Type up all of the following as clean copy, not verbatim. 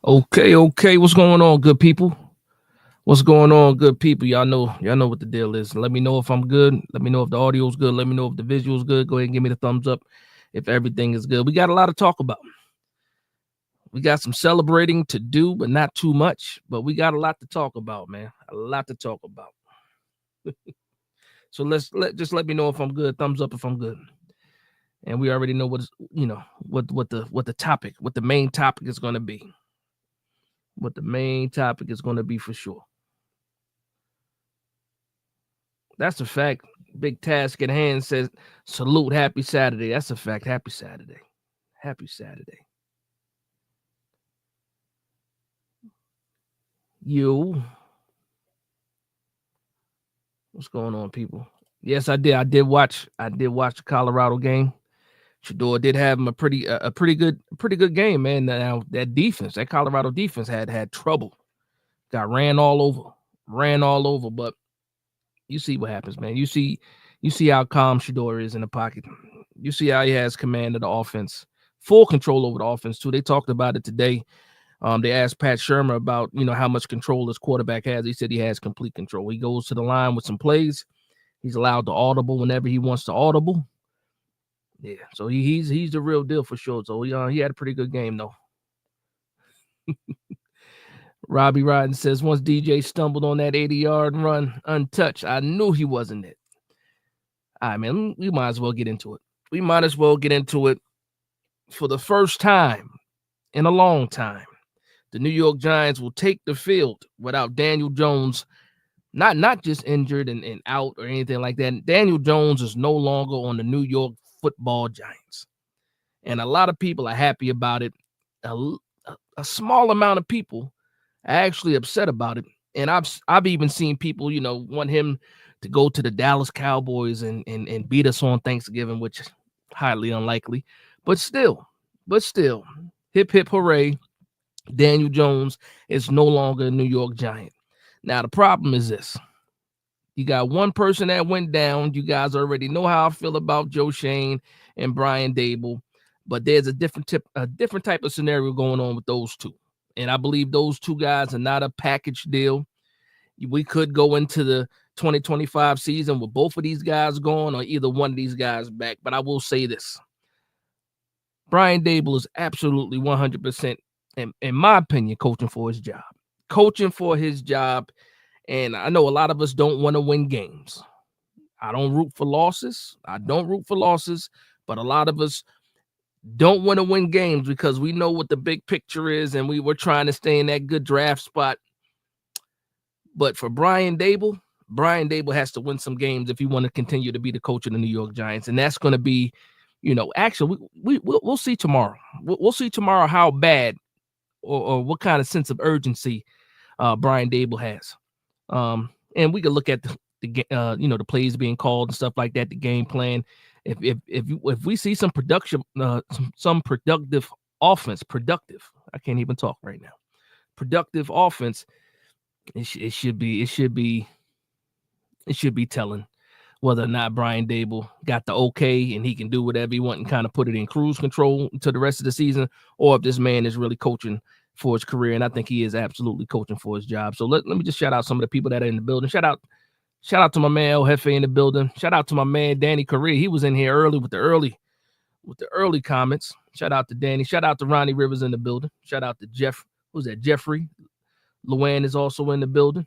Okay. What's going on, good people? What's going on, good people? Y'all know what the deal is. Let me know if I'm good. Let me know if the audio's good. Let me know if the visual's good. Go ahead and give me the thumbs up if everything is good. We got a lot to talk about. We got some celebrating to do, but not too much. But we got a lot to talk about, man. A lot to talk about. So let me know if I'm good. Thumbs up if I'm good. And we already know what the main topic is going to be. What the main topic is going to be for sure. That's a fact. Big task at hand says salute. Happy Saturday. That's a fact. Happy Saturday. Happy Saturday. You. What's going on, people? Yes, I did. I did watch the Colorado game. Shador did have him a pretty good game, man. Now that Colorado defense had trouble. Got ran all over. But you see what happens, man. You see how calm Shador is in the pocket. You see how he has command of the offense, full control over the offense too. They talked about it today. They asked Pat Shermer about how much control his quarterback has. He said he has complete control. He goes to the line with some plays. He's allowed to audible whenever he wants to audible. Yeah, so he's the real deal for sure. So he had a pretty good game though. Robbie Rodden says once DJ stumbled on that 80-yard run untouched, I knew he wasn't it. All right, man, we might as well get into it. We might as well get into it. For the first time in a long time, the New York Giants will take the field without Daniel Jones, not just injured and out or anything like that. Daniel Jones is no longer on the New York Football Giants. And a lot of people are happy about it. A small amount of people are actually upset about it. And I've even seen people, want him to go to the Dallas Cowboys and beat us on Thanksgiving, which is highly unlikely. But still, hip hip hooray. Daniel Jones is no longer a New York Giant. Now, the problem is this. You got one person that went down. You guys already know how I feel about Joe Shane and Brian Dable, but there's a different type of scenario going on with those two. And I believe those two guys are not a package deal. We could go into the 2025 season with both of these guys gone or either one of these guys back. But I will say this. Brian Dable is absolutely 100%, in my opinion, coaching for his job. And I know a lot of us don't want to win games. I don't root for losses. But a lot of us don't want to win games because we know what the big picture is and we were trying to stay in that good draft spot. But for Brian Dable has to win some games if he want to continue to be the coach of the New York Giants. And that's going to be, actually, we'll see tomorrow. We'll see tomorrow how bad or what kind of sense of urgency Brian Dable has. And we could look at the plays being called and stuff like that, the game plan. If we see some production, some productive offense, I can't even talk right now. Productive offense, it should be telling whether or not Brian Dable got the okay and he can do whatever he wants and kind of put it in cruise control to the rest of the season, or if this man is really coaching for his career. And I think he is absolutely coaching for his job. So let me just shout out some of the people that are in the building. Shout out to my man El Jefe in the building. Shout out to my man Danny Correa. He was in here early with the early comments. Shout out to Danny. Shout out to Ronnie Rivers in the building. Shout out to Jeff. Who's that? Jeffrey Luann is also in the building.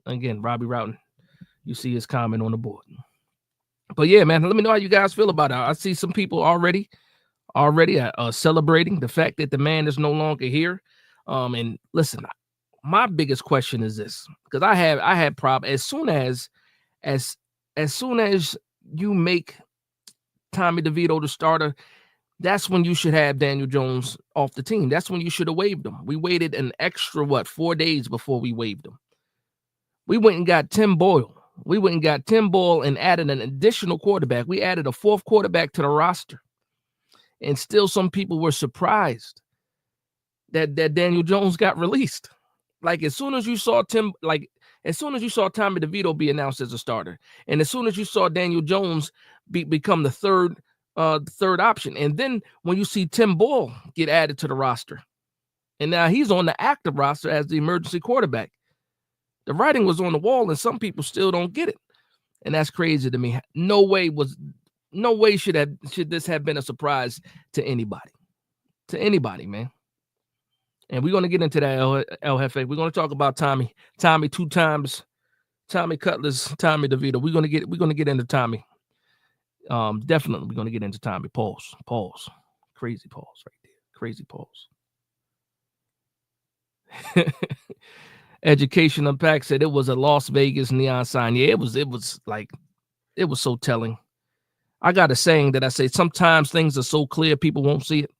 Again, Robbie Routon. You see his comment on the board. But yeah, man, let me know how you guys feel about it. I see some people already celebrating the fact that the man is no longer here. And listen, my biggest question is this, because I had problem as soon as you make Tommy DeVito the starter, that's when you should have Daniel Jones off the team. That's when you should have waived him. We waited an extra 4 days before we waived him. We went and got Tim Boyle. And added an additional quarterback. We added a fourth quarterback to the roster. And still some people were surprised that Daniel Jones got released. Like as soon as you saw Tommy DeVito be announced as a starter, and as soon as you saw Daniel Jones become the third option, and then when you see Tim Boyle get added to the roster, And now he's on the active roster as the emergency quarterback. The writing was on the wall, and some people still don't get it. And that's crazy to me. No way should this have been a surprise to anybody. To anybody, man. And we're going to get into that, El Jefe. We're going to talk about Tommy 2 times, Tommy Cutlass, Tommy DeVito. We're going to get into Tommy. Definitely we're going to get into Tommy. Pause. Crazy pause right there. Crazy pause. Education Unpacked said it was a Las Vegas neon sign. Yeah, it was so telling. I got a saying that I say sometimes things are so clear people won't see it.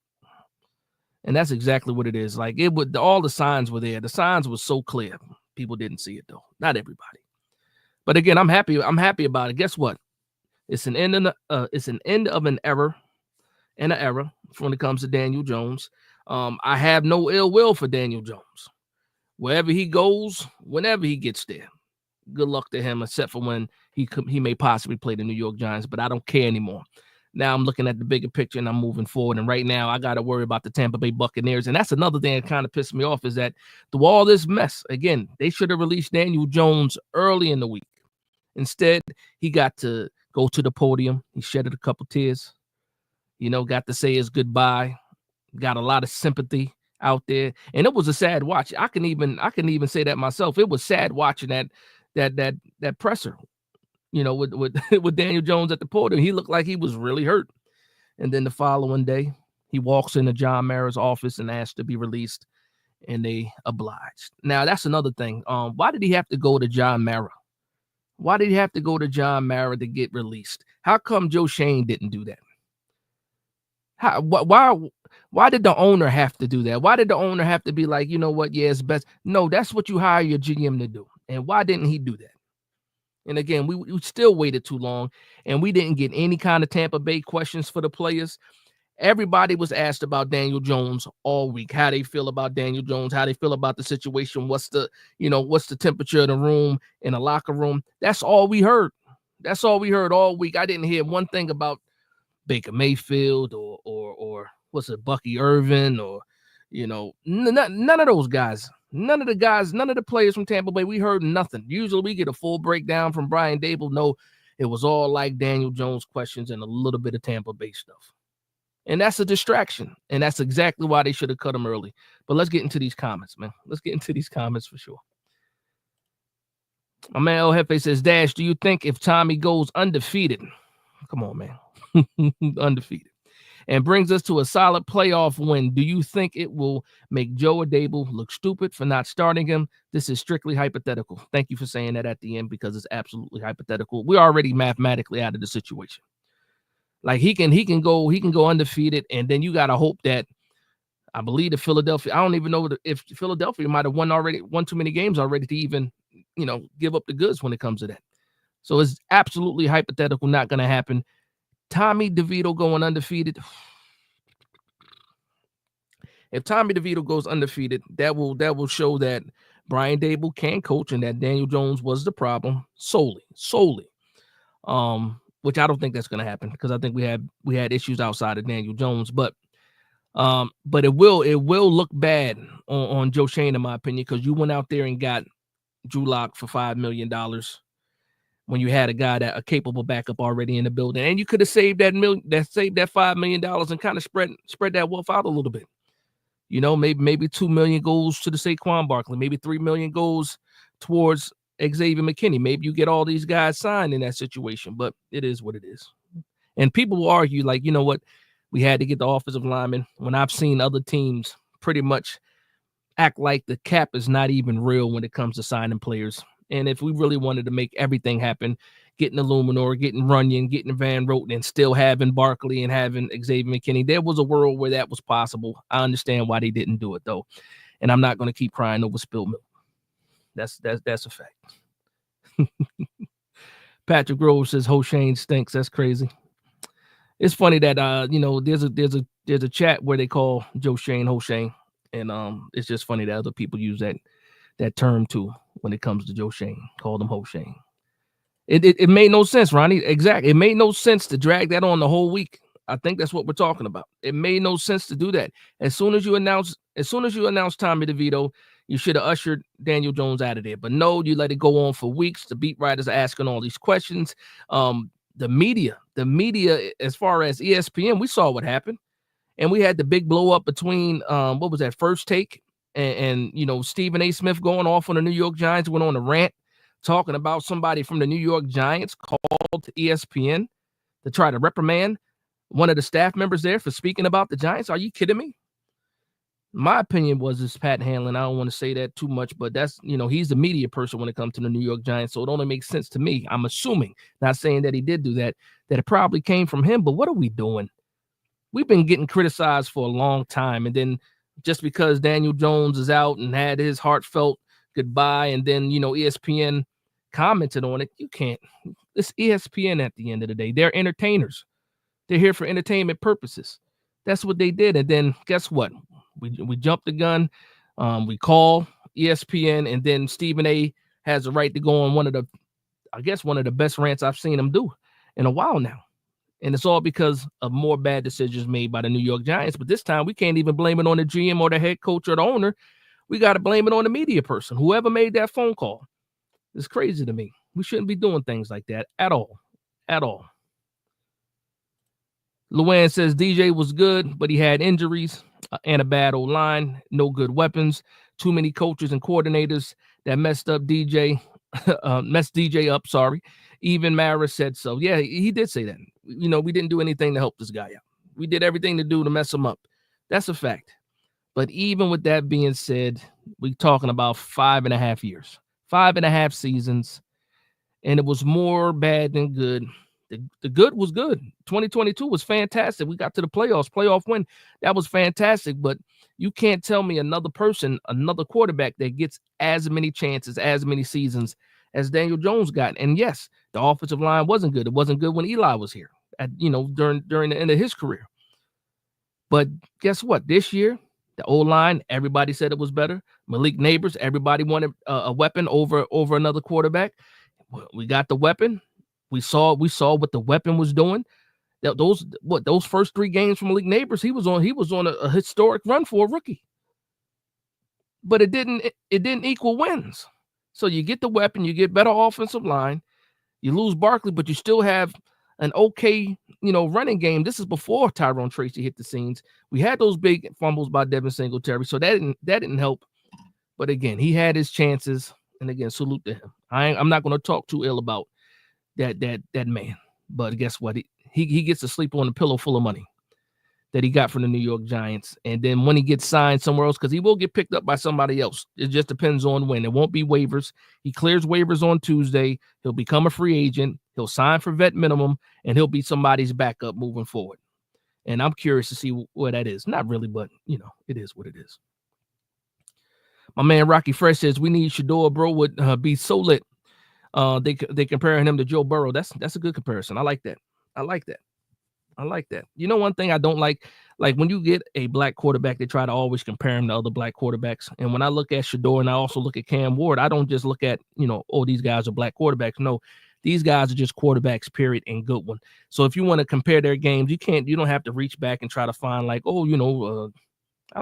And that's exactly what it is. Like all the signs were there. The signs were so clear. People didn't see it though. Not everybody. But again, I'm happy about it. Guess what? It's an end of an era when it comes to Daniel Jones. I have no ill will for Daniel Jones. Wherever he goes, whenever he gets there, good luck to him, except for when he may possibly play the New York Giants, but I don't care anymore. Now I'm looking at the bigger picture and I'm moving forward. And right now I got to worry about the Tampa Bay Buccaneers. And that's another thing that kind of pissed me off is that through all this mess, again, they should have released Daniel Jones early in the week. Instead, he got to go to the podium. He shedded a couple tears, got to say his goodbye, got a lot of sympathy out there. And it was a sad watch. I can even say that myself. It was sad watching that presser. With Daniel Jones at the podium, he looked like he was really hurt. And then the following day, he walks into John Mara's office and asks to be released, and they obliged. Now, that's another thing. Why did he have to go to John Mara? Why did he have to go to John Mara to get released? How come Joe Schoen didn't do that? Why did the owner have to do that? Why did the owner have to be like, you know what? Yeah, it's best. No, that's what you hire your GM to do. And why didn't he do that? And again, we still waited too long, and we didn't get any kind of Tampa Bay questions for the players. Everybody was asked about Daniel Jones all week, how they feel about Daniel Jones, how they feel about the situation, what's the temperature of the room, in the locker room. That's all we heard. That's all we heard all week. I didn't hear one thing about Baker Mayfield or what's it, Bucky Irvin, or none of those guys. None of the players from Tampa Bay, we heard nothing. Usually we get a full breakdown from Brian Dable. No, it was all like Daniel Jones questions and a little bit of Tampa Bay stuff. And that's a distraction. And that's exactly why they should have cut him early. But let's get into these comments, man. Let's get into these comments for sure. My man El Jefe says, Dash, do you think if Tommy goes undefeated, come on, man, undefeated, and brings us to a solid playoff win, do you think it will make Joe Dable look stupid for not starting him? This is strictly hypothetical. Thank you for saying that at the end, because it's absolutely hypothetical. We're already mathematically out of the situation. Like he can go undefeated, and then you got to hope that, I believe that Philadelphia, I don't even know if Philadelphia might have won too many games already to even, give up the goods when it comes to that. So it's absolutely hypothetical, not going to happen. Tommy DeVito going undefeated. If Tommy DeVito goes undefeated, that will show that Brian Dable can coach and that Daniel Jones was the problem solely. Which I don't think that's going to happen, because I think we had issues outside of Daniel Jones, but it will look bad on Joe Schoen, in my opinion, because you went out there and got Drew Lock for $5 million. When you had a capable backup already in the building, and you could have saved that $5 million and kind of spread that wealth out a little bit. Maybe $2 million goes to the Saquon Barkley, maybe $3 million goes towards Xavier McKinney. Maybe you get all these guys signed in that situation, but it is what it is. And people will argue, like, you know what, we had to get the offensive lineman, when I've seen other teams pretty much act like the cap is not even real when it comes to signing players. And if we really wanted to make everything happen, getting Illuminor, getting Runyon, getting Van Roten, and still having Barkley and having Xavier McKinney, there was a world where that was possible. I understand why they didn't do it, though. And I'm not going to keep crying over spilled milk. That's a fact. Patrick Grove says Hoshane stinks. That's crazy. It's funny that there's a chat where they call Joe Schoen Hoshane, and it's just funny that other people use that term too when it comes to Joe Schoen. Call him Hoshane. It made no sense, Ronnie. Exactly. It made no sense to drag that on the whole week. I think that's what we're talking about. It made no sense to do that. As soon as you announce Tommy DeVito, you should have ushered Daniel Jones out of there. But no, you let it go on for weeks. The beat writers are asking all these questions. The media, as far as ESPN, we saw what happened. And we had the big blow up between what was that, First Take and Stephen A. Smith going off on the New York Giants, went on a rant talking about somebody from the New York Giants called ESPN to try to reprimand one of the staff members there for speaking about the Giants. Are you kidding me? My opinion was it's Pat Hanlon. I don't want to say that too much, but that's, he's the media person when it comes to the New York Giants. So it only makes sense to me. I'm assuming, not saying that he did do that it probably came from him. But what are we doing? We've been getting criticized for a long time. And then just because Daniel Jones is out and had his heartfelt goodbye, and then, ESPN commented on it, you can't. It's ESPN at the end of the day. They're entertainers. They're here for entertainment purposes. That's what they did. And then guess what? We jumped the gun. We call ESPN, and then Stephen A. has a right to go on one of the best rants I've seen him do in a while now. And it's all because of more bad decisions made by the New York Giants. But this time we can't even blame it on the GM or the head coach or the owner. We got to blame it on the media person, whoever made that phone call. It's crazy to me. We shouldn't be doing things like that at all. At all. Luann says DJ was good, but he had injuries and a bad O-line, no good weapons, too many coaches and coordinators that messed DJ up, sorry. Even Mara said so. Yeah, he did say that. We didn't do anything to help this guy out. We did everything to do to mess him up. That's a fact. But even with that being said, we're talking about 5.5 years, 5.5 seasons, and it was more bad than good. The good was good. 2022 was fantastic. We got to the playoff win. That was fantastic. But you can't tell me another quarterback that gets as many chances, as many seasons as Daniel Jones got. And yes, the offensive line wasn't good. It wasn't good when Eli was here during the end of his career. But guess what? This year, the O-line, everybody said it was better. Malik Neighbors, everybody wanted a weapon over another quarterback. We got the weapon. We saw what the weapon was doing. Those first 3 games from Malik Neighbors, he was on a historic run for a rookie. But it didn't equal wins. So you get the weapon, you get better offensive line, you lose Barkley, but you still have an okay, running game. This is before Tyrone Tracy hit the scenes. We had those big fumbles by Devin Singletary, so that didn't help. But again, he had his chances, and again, salute to him. I'm not going to talk too ill about that man. But guess what? He gets to sleep on a pillow full of money that he got from the New York Giants. And then when he gets signed somewhere else, because he will get picked up by somebody else. It just depends on when. It won't be waivers. He clears waivers on Tuesday. He'll become a free agent. He'll sign for vet minimum, and he'll be somebody's backup moving forward. And I'm curious to see what that is. Not really, but, it is what it is. My man Rocky Fresh says, we need Shador, bro, would be so lit. They comparing him to Joe Burrow. That's a good comparison. I like that. One thing I don't like when you get a black quarterback, they try to always compare him to other black quarterbacks. And when I look at Shador and I also look at Cam Ward, I don't just look at, these guys are black quarterbacks. No, these guys are just quarterbacks, period, and good one. So if you want to compare their games, you don't have to reach back and try to find I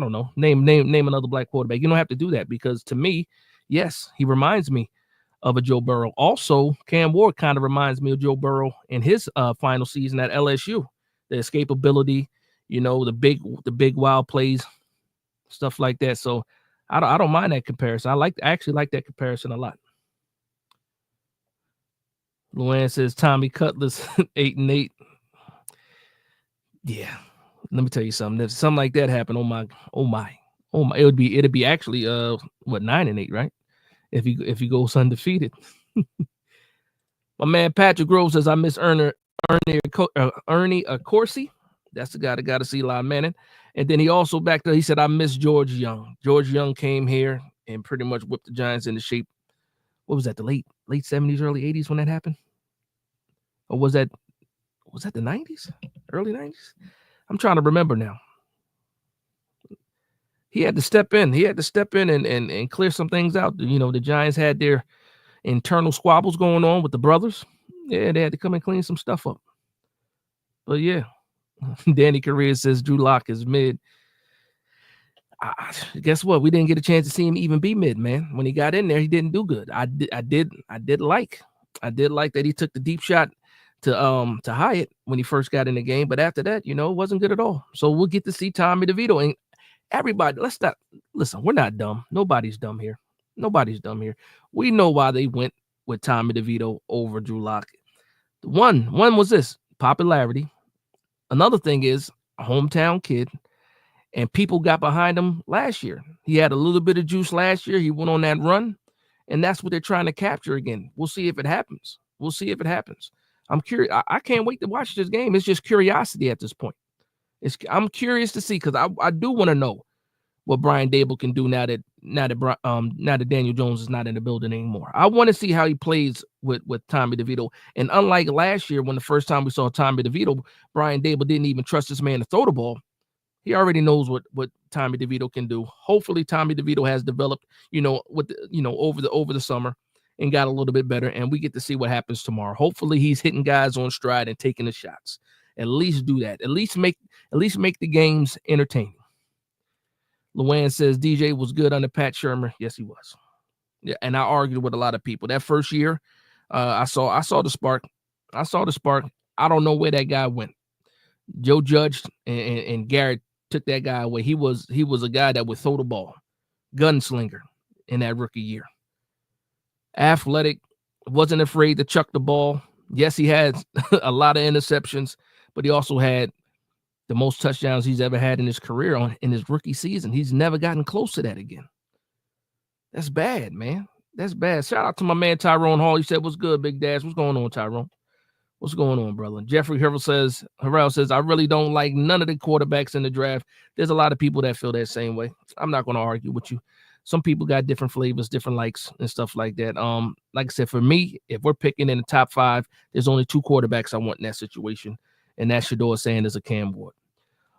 don't know, name another black quarterback. You don't have to do that, because to me, yes, he reminds me of a Joe Burrow. Also, Cam Ward kind of reminds me of Joe Burrow in his final season at LSU. The escapability, the big wild plays, stuff like that. So I don't mind that comparison. I actually like that comparison a lot. Luann says Tommy Cutlass 8-8. Yeah, let me tell you something. If something like that happened, oh my, it'd be actually 9-8, right? If he goes undefeated. My man Patrick Grove says, I miss Ernie Accorsi. That's the guy that got to see Eli Manning. And then he also back there, he said, I miss George Young. George Young came here and pretty much whipped the Giants into shape. What was that, the late 70s, early 80s when that happened? Or was that the 90s? Early 90s? I'm trying to remember now. He had to step in. And clear some things out. The Giants had their internal squabbles going on with the brothers. Yeah, they had to come and clean some stuff up. But yeah, Danny Correa says Drew Lock is mid. Guess what? We didn't get a chance to see him even be mid, man. When he got in there, he didn't do good. I did like that he took the deep shot to Hyatt when he first got in the game, but after that, it wasn't good at all. So we'll get to see Tommy DeVito. And everybody, let's not listen. We're not dumb. Nobody's dumb here. We know why they went with Tommy DeVito over Drew Lock. One was this popularity. Another thing is a hometown kid. And people got behind him last year. He had a little bit of juice last year. He went on that run, and that's what they're trying to capture again. We'll see if it happens. I'm curious. I can't wait to watch this game. It's just curiosity at this point. I'm curious to see because I do want to know what Brian Dable can do now that Daniel Jones is not in the building anymore. I want to see how he plays with Tommy DeVito. And unlike last year, when the first time we saw Tommy DeVito, Brian Dable didn't even trust this man to throw the ball. He already knows what Tommy DeVito can do. Hopefully, Tommy DeVito has developed, over the summer and got a little bit better, and we get to see what happens tomorrow. Hopefully, he's hitting guys on stride and taking the shots. At least do that. At least make the games entertaining. Luann says DJ was good under Pat Shurmur. Yes, he was. Yeah, and I argued with a lot of people that first year. I saw the spark. I don't know where that guy went. Joe Judge and Garrett took that guy away. He was a guy that would throw the ball, gunslinger in that rookie year. Athletic, wasn't afraid to chuck the ball. Yes, he had a lot of interceptions, but he also had the most touchdowns he's ever had in his career in his rookie season. He's never gotten close to that again. That's bad, man. That's bad. Shout out to my man Tyrone Hall. He said, "What's good, Big Dash? What's going on, Tyrone? What's going on, brother?" Jeffrey Harrell says, "I really don't like none of the quarterbacks in the draft." There's a lot of people that feel that same way. I'm not going to argue with you. Some people got different flavors, different likes, and stuff like that. Like I said, for me, if we're picking in the top 5, there's only 2 quarterbacks I want in that situation, and that's Shedeur Sanders or Cam Ward.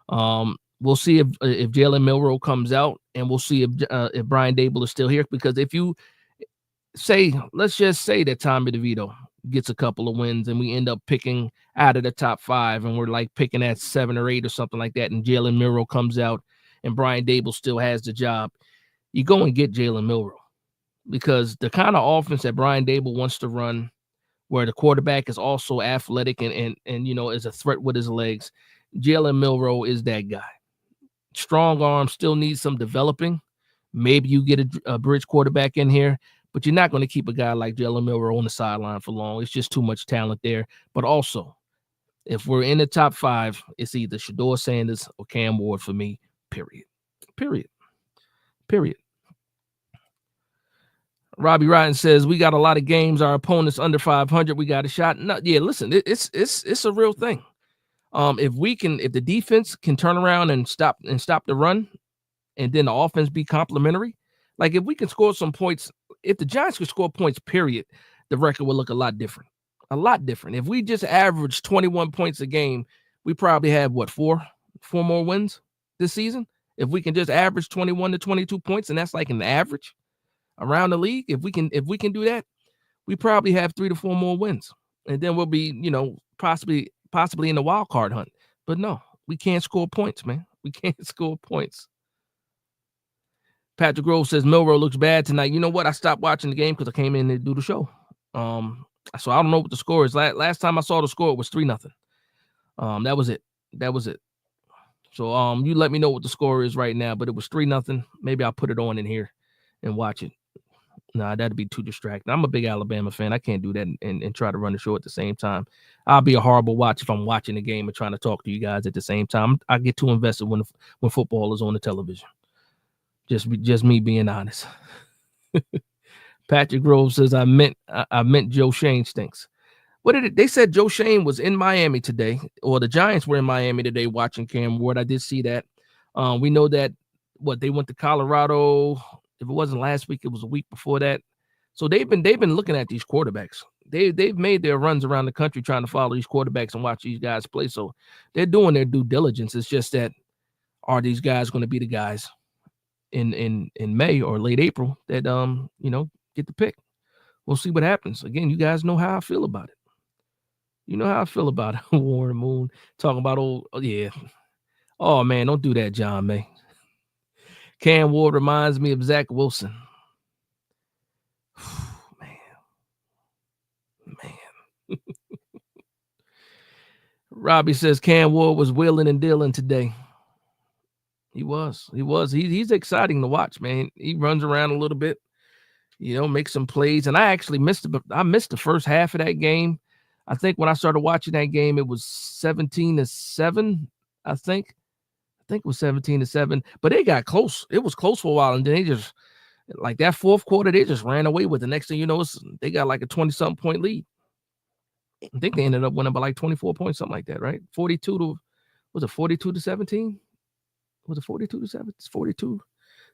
We'll see if Jalen Milroe comes out, and we'll see if Brian Dable is still here. Because if you let's just say that Tommy DeVito gets a couple of wins and we end up picking out of the top 5 and we're like picking at 7 or 8 or something like that, and Jalen Milroe comes out and Brian Dable still has the job, you go and get Jalen Milroe, because the kind of offense that Brian Dable wants to run, where the quarterback is also athletic and is a threat with his legs, Jalen Milroe is that guy. Strong arm, still needs some developing. Maybe you get a bridge quarterback in here, but you're not going to keep a guy like Jalen Milroe on the sideline for long. It's just too much talent there. But also, if we're in the top 5, it's either Shedeur Sanders or Cam Ward for me, period. Robbie Ryan says, "We got a lot of games. Our opponent's under 500. We got a shot." No, yeah, listen, it's a real thing. If the defense can turn around and stop the run, and then the offense be complementary, like if we can score some points, if the Giants could score points, period, the record would look a lot different. If we just average 21 points a game, we probably have four more wins this season. If we can just average 21 to 22 points, and that's like an average around the league, if we can do that, we probably have 3 to 4 more wins, and then we'll be possibly in the wild card hunt. But no, we can't score points, man. We can't score points. Patrick Grove says Milroe looks bad tonight. You know what? I stopped watching the game because I came in to do the show. So I don't know what the score is. Last time I saw the score, it was 3-0. That was it. So you let me know what the score is right now, but it was 3-0. Maybe I'll put it on in here and watch it. Nah, that'd be too distracting. I'm a big Alabama fan. I can't do that and try to run the show at the same time. I'll be a horrible watch if I'm watching the game and trying to talk to you guys at the same time. I get too invested when football is on the television. Just me being honest. Patrick Grove says, I meant Joe Shane stinks. What did it? They said Joe Shane was in Miami today, or the Giants were in Miami today watching Cam Ward. I did see that. We know that they went to Colorado. If it wasn't last week, it was a week before that. So they've been looking at these quarterbacks. They've made their runs around the country trying to follow these quarterbacks and watch these guys play. So they're doing their due diligence. It's just that, are these guys going to be the guys in May or late April that get the pick? We'll see what happens. Again, you guys know how I feel about it. You know how I feel about Warren Moon talking about old. Oh, yeah. Oh man, don't do that, John May. Cam Ward reminds me of Zach Wilson. man. Robbie says Cam Ward was wheeling and dealing today. He was. He's exciting to watch, man. He runs around a little bit, makes some plays. And I actually missed the first half of that game. I think when I started watching that game, it was 17-7. I think it was 17-7. But they got close. It was close for a while, and then they just like that fourth quarter, they just ran away with it. The next thing you know, they got like a 20-something point lead. I think they ended up winning by like 24 points, something like that, right? 42-17? Was it 42-7? It's 42.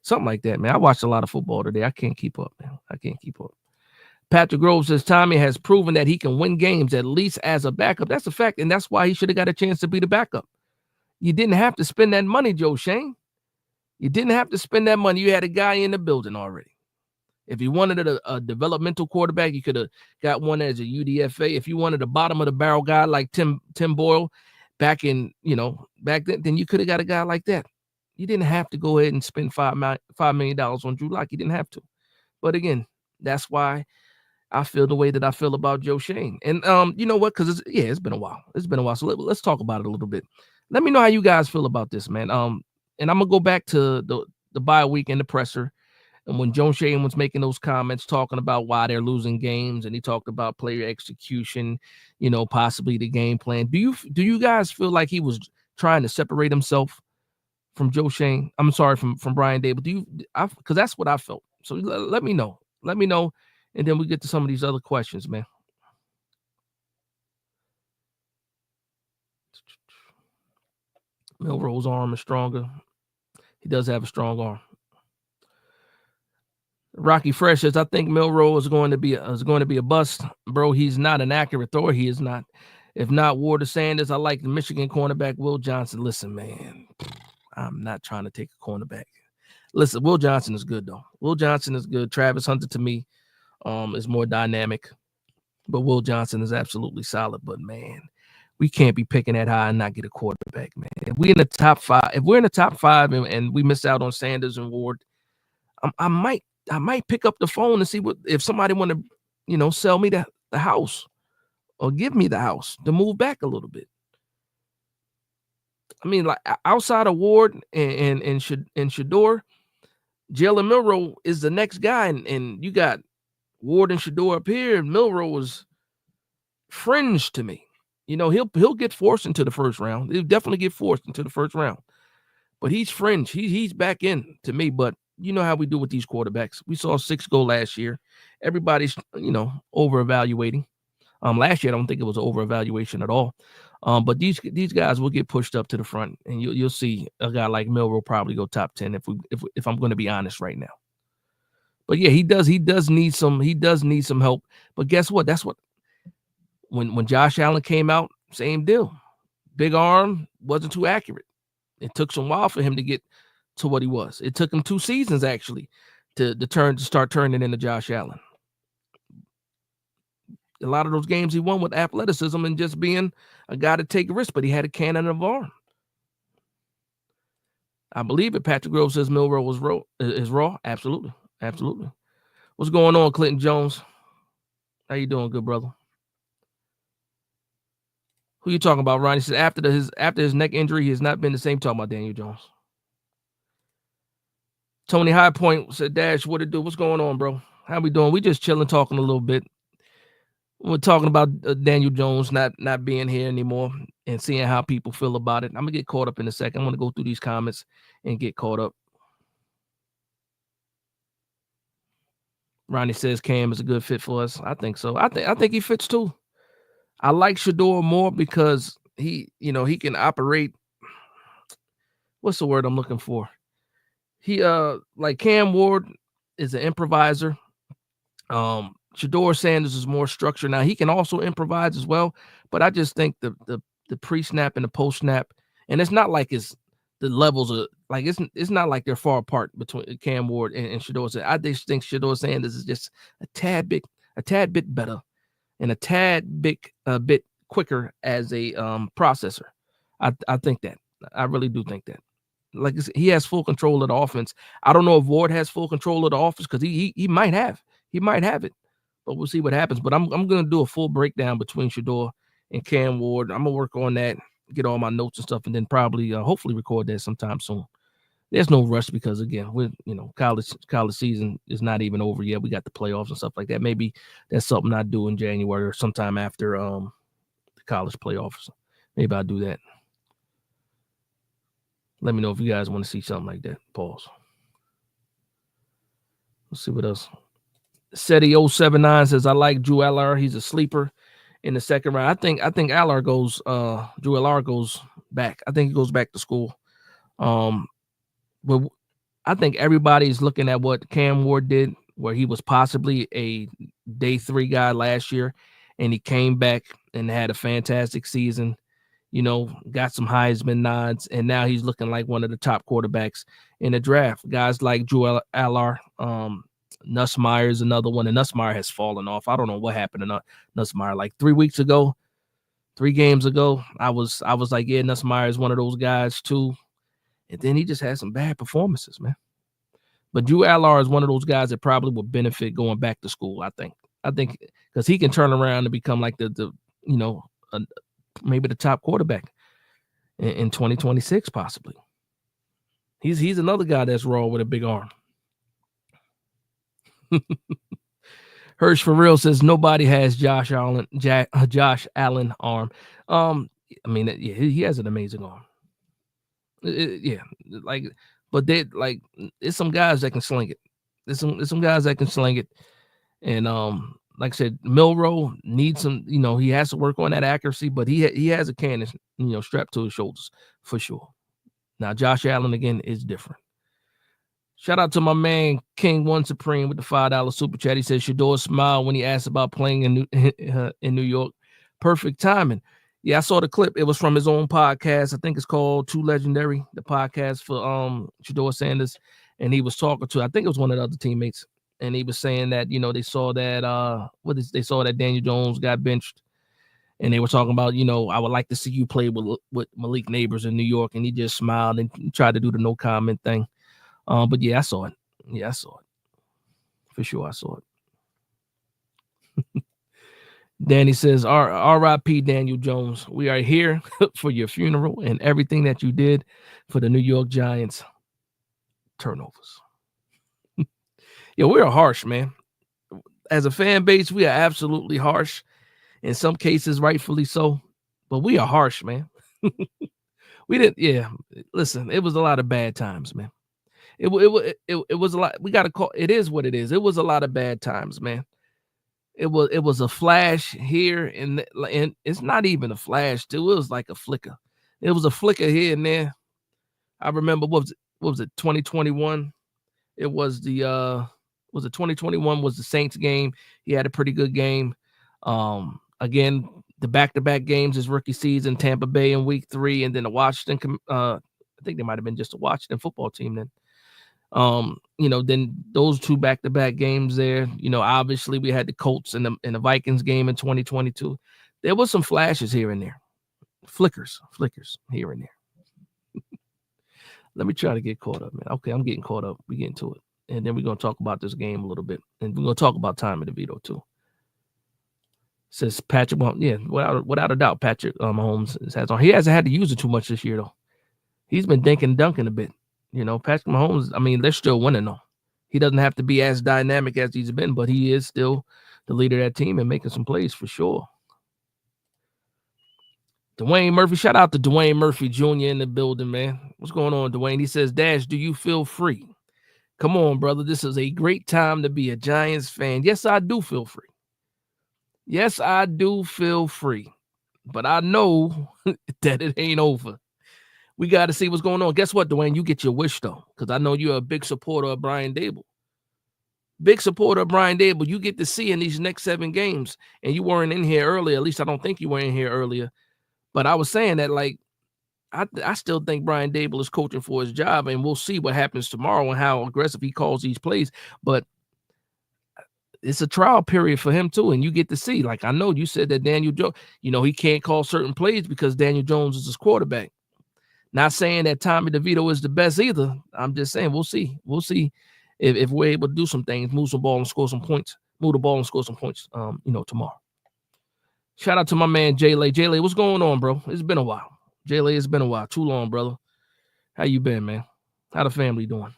Something like that, man. I watched a lot of football today. I can't keep up, man. I can't keep up. Patrick Grove says Tommy has proven that he can win games, at least as a backup. That's a fact, and that's why he should have got a chance to be the backup. You didn't have to spend that money, Joe Shane. You didn't have to spend that money. You had a guy in the building already. If you wanted a developmental quarterback, you could have got one as a UDFA. If you wanted a bottom of the barrel guy like Tim Boyle back then, then you could have got a guy like that. You didn't have to go ahead and spend $5 million on Drew Lock. You didn't have to. But again, that's why I feel the way that I feel about Joe Shane. And you know what? Because it's been a while. It's been a while. So let's talk about it a little bit. Let me know how you guys feel about this, man. And I'm gonna go back to the bye week and the presser. And when Joe Shane was making those comments talking about why they're losing games, and he talked about player execution, possibly the game plan. Do you guys feel like he was trying to separate himself from Joe Shane? I'm sorry, from Brian Dable. Because that's what I felt. So let me know. Let me know, and then we get to some of these other questions, man. Milroe's arm is stronger. He does have a strong arm. Rocky Fresh says, I think Milroe is going to be a bust, bro. He's not an accurate thrower. He is not. If not Ward or Sanders, I like the Michigan cornerback Will Johnson. Listen, man, I'm not trying to take a cornerback. Listen, Will Johnson is good though. Will Johnson is good. Travis Hunter to me is more dynamic, but Will Johnson is absolutely solid. But man, we can't be picking that high and not get a quarterback, man. If we're in the top five, and we miss out on Sanders and Ward, I might pick up the phone and see if somebody want to, sell me the house or give me the house to move back a little bit. I mean, like outside of Ward and Shador, Jalen Milroe is the next guy, and you got Ward and Shador up here, and Milroe was fringe to me. He'll get forced into the first round. He'll definitely get forced into the first round, but he's fringe. He's back in to me, but. You know how we do with these quarterbacks. We saw 6 go last year. Everybody's, over-evaluating. Last year, I don't think it was an over-evaluation at all. But these guys will get pushed up to the front, and you'll see a guy like Milroe probably go top 10 if I'm going to be honest right now. But yeah, he does need some help. But guess what? That's what when Josh Allen came out, same deal. Big arm, wasn't too accurate. It took some while for him to get to what he was. It took him 2 seasons actually to start turning into Josh Allen. A lot of those games he won with athleticism and just being a guy to take risks, but he had a cannon of arm. I believe it. Patrick Grove says Milroe is raw. Absolutely. What's going on, Clinton Jones? How you doing, good brother? Who you talking about, Ronnie? He says after his neck injury, he has not been the same. Talking about Daniel Jones. Tony High Point said, Dash, what it do? What's going on, bro? How we doing? We just chilling, talking a little bit. We're talking about Daniel Jones not being here anymore and seeing how people feel about it. I'm going to get caught up in a second. I'm going to go through these comments and get caught up. Ronnie says Cam is a good fit for us. I think so. I think he fits too. I like Shador more because he can operate. What's the word I'm looking for? He like Cam Ward is an improviser. Shador Sanders is more structured. Now he can also improvise as well, but I just think the pre-snap and the post-snap, and it's not like the levels are like it's not like they're far apart between Cam Ward and Shador. I just think Shador Sanders is just a tad bit better and a tad bit quicker as a processor. I think that. I really do think that. Like I said, he has full control of the offense. I don't know if Ward has full control of the offense because he might have. He might have it, but we'll see what happens. But I'm gonna do a full breakdown between Shador and Cam Ward. I'm gonna work on that, get all my notes and stuff, and then probably hopefully record that sometime soon. There's no rush because again, we're college season is not even over yet. We got the playoffs and stuff like that. Maybe that's something I do in January or sometime after the college playoffs. Maybe I'll do that. Let me know if you guys want to see something like that. Pause. Let's see what else. SETI079 says, I like Drew Aller. He's a sleeper in the second round. I think Aller goes, Drew Aller goes back. I think he goes back to school. But I think everybody's looking at what Cam Ward did, where he was possibly a day 3 guy last year, and he came back and had a fantastic season. Got some Heisman nods, and now he's looking like one of the top quarterbacks in the draft. Guys like Drew Aller, Nussmeier is another one, and Nussmeier has fallen off. I don't know what happened to Nussmeier. Like 3 games ago, I was like, yeah, Nussmeier is one of those guys too. And then he just had some bad performances, man. But Drew Aller is one of those guys that probably would benefit going back to school, I think because he can turn around and become like maybe the top quarterback in 2026, possibly. He's another guy that's raw with a big arm. Hirsch for real says nobody has Josh Allen arm. He has an amazing arm. But it's some guys that can sling it. There's some guys that can sling it, and like I said, Milroe needs some. He has to work on that accuracy, but he has a cannon, strapped to his shoulders for sure. Now Josh Allen again is different. Shout out to my man King One Supreme with the $5 super chat. He says Shador smiled when he asked about playing in New York. Perfect timing. Yeah, I saw the clip. It was from his own podcast. I think it's called Too Legendary, the podcast for Shador Sanders. And he was talking to, I think it was one of the other teammates. And he was saying that, they saw that they saw that Daniel Jones got benched. And they were talking about, I would like to see you play with Malik Neighbors in New York. And he just smiled and tried to do the no comment thing. But yeah, I saw it. Yeah, I saw it. For sure, I saw it. Danny says, R.I.P. Daniel Jones. We are here for your funeral and everything that you did for the New York Giants. Turnovers. Yeah, we are harsh, man. As a fan base, we are absolutely harsh. In some cases, rightfully so. But we are harsh, man. Listen, it was a lot of bad times, man. It was a lot. We got to call it is what it is. It was a lot of bad times, man. It was a flash here and it's not even a flash too. It was like a flicker. It was a flicker here and there. I remember what was it 2021? It was the 2021 was the Saints game. He had a pretty good game. Again, the back-to-back games his rookie season, Tampa Bay in week 3, and then the Washington. I think they might have been just a Washington football team then. Then those 2 back-to-back games there, obviously we had the Colts and the Vikings game in 2022. There was some flashes here and there, flickers here and there. Let me try to get caught up, man. Okay, I'm getting caught up. We get into it, and then we're gonna talk about this game a little bit, and we're gonna talk about time and DeVito too. Says Patrick, without a doubt, Patrick Mahomes has on. He hasn't had to use it too much this year though. He's been dinking dunking a bit. Patrick Mahomes, they're still winning, though. He doesn't have to be as dynamic as he's been, but he is still the leader of that team and making some plays for sure. Dwayne Murphy, shout out to Dwayne Murphy Jr. in the building, man. What's going on, Dwayne? He says, Dash, do you feel free? Come on, brother. This is a great time to be a Giants fan. Yes, I do feel free. Yes, I do feel free. But I know that it ain't over. We got to see what's going on. Guess what, Dwayne? You get your wish, though, because I know you're a big supporter of Brian Dable. Big supporter of Brian Dable. You get to see in these next 7 games, and you weren't in here earlier. At least I don't think you were in here earlier. But I was saying that, I still think Brian Dable is coaching for his job, and we'll see what happens tomorrow and how aggressive he calls these plays. But it's a trial period for him too, and you get to see. Like, I know you said that Daniel Jones, he can't call certain plays because Daniel Jones is his quarterback. Not saying that Tommy DeVito is the best either. I'm just saying we'll see. We'll see if we're able to do some things, move some ball and score some points, move the ball and score some points. Tomorrow. Shout out to my man Jay-Lay. Jay-Lay, what's going on, bro? It's been a while. Jay-Lay, it's been a while. Too long, brother. How you been, man? How the family doing?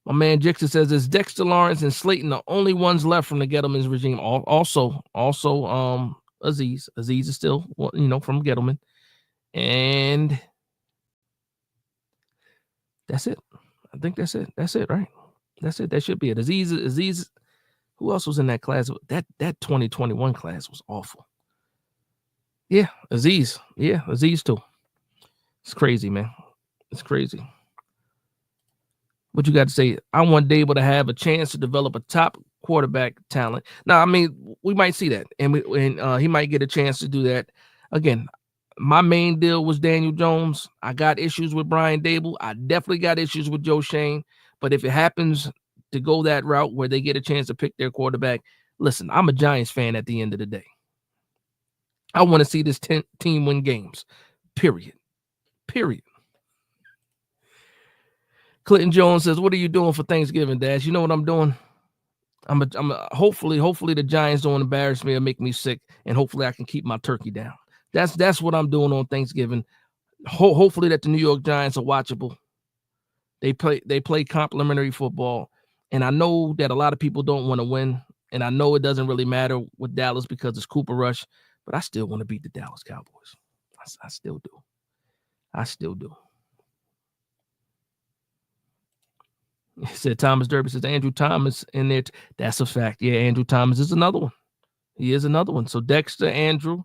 My man Jixon says, is Dexter Lawrence and Slayton the only ones left from the Gettleman's regime? Also, Aziz. Aziz is still, from Gettleman. And that's it. I think that's it. That's it, right? That's it. That should be it. Aziz. Who else was in that class? That 2021 class was awful. Yeah, Aziz. Yeah, Aziz too. It's crazy, man. It's crazy. What you got to say? I want Dable to have a chance to develop a top quarterback talent. Now, I mean, we might see that, and he might get a chance to do that. Again, my main deal was Daniel Jones. I got issues with Brian Dable. I definitely got issues with Joe Shane. But if it happens to go that route where they get a chance to pick their quarterback, listen, I'm a Giants fan at the end of the day. I want to see this team win games, period. Clinton Jones says, what are you doing for Thanksgiving, Dash? You know what I'm doing? Hopefully the Giants don't embarrass me or make me sick, and hopefully I can keep my turkey down. That's what I'm doing on Thanksgiving. Hopefully that the New York Giants are watchable. They play complimentary football, and I know that a lot of people don't want to win, and I know it doesn't really matter with Dallas because it's Cooper Rush, but I still want to beat the Dallas Cowboys. I still do. He said Thomas Derby says Andrew Thomas in there. That's a fact. Yeah, Andrew Thomas is another one. He is another one. So Dexter, Andrew,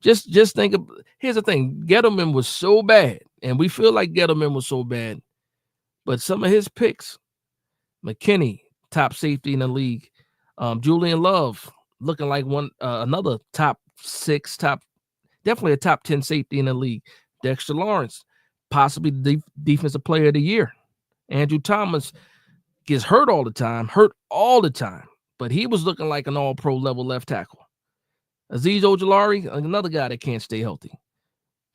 just think of. Here's the thing: Gettleman was so bad, and we feel like Gettleman was so bad, but some of his picks, McKinney, top safety in the league, Julian Love, looking like another top 6, definitely a top 10 safety in the league. Dexter Lawrence, possibly the defensive player of the year. Andrew Thomas gets hurt all the time, but he was looking like an all-pro level left tackle. Azeez Ojulari, another guy that can't stay healthy.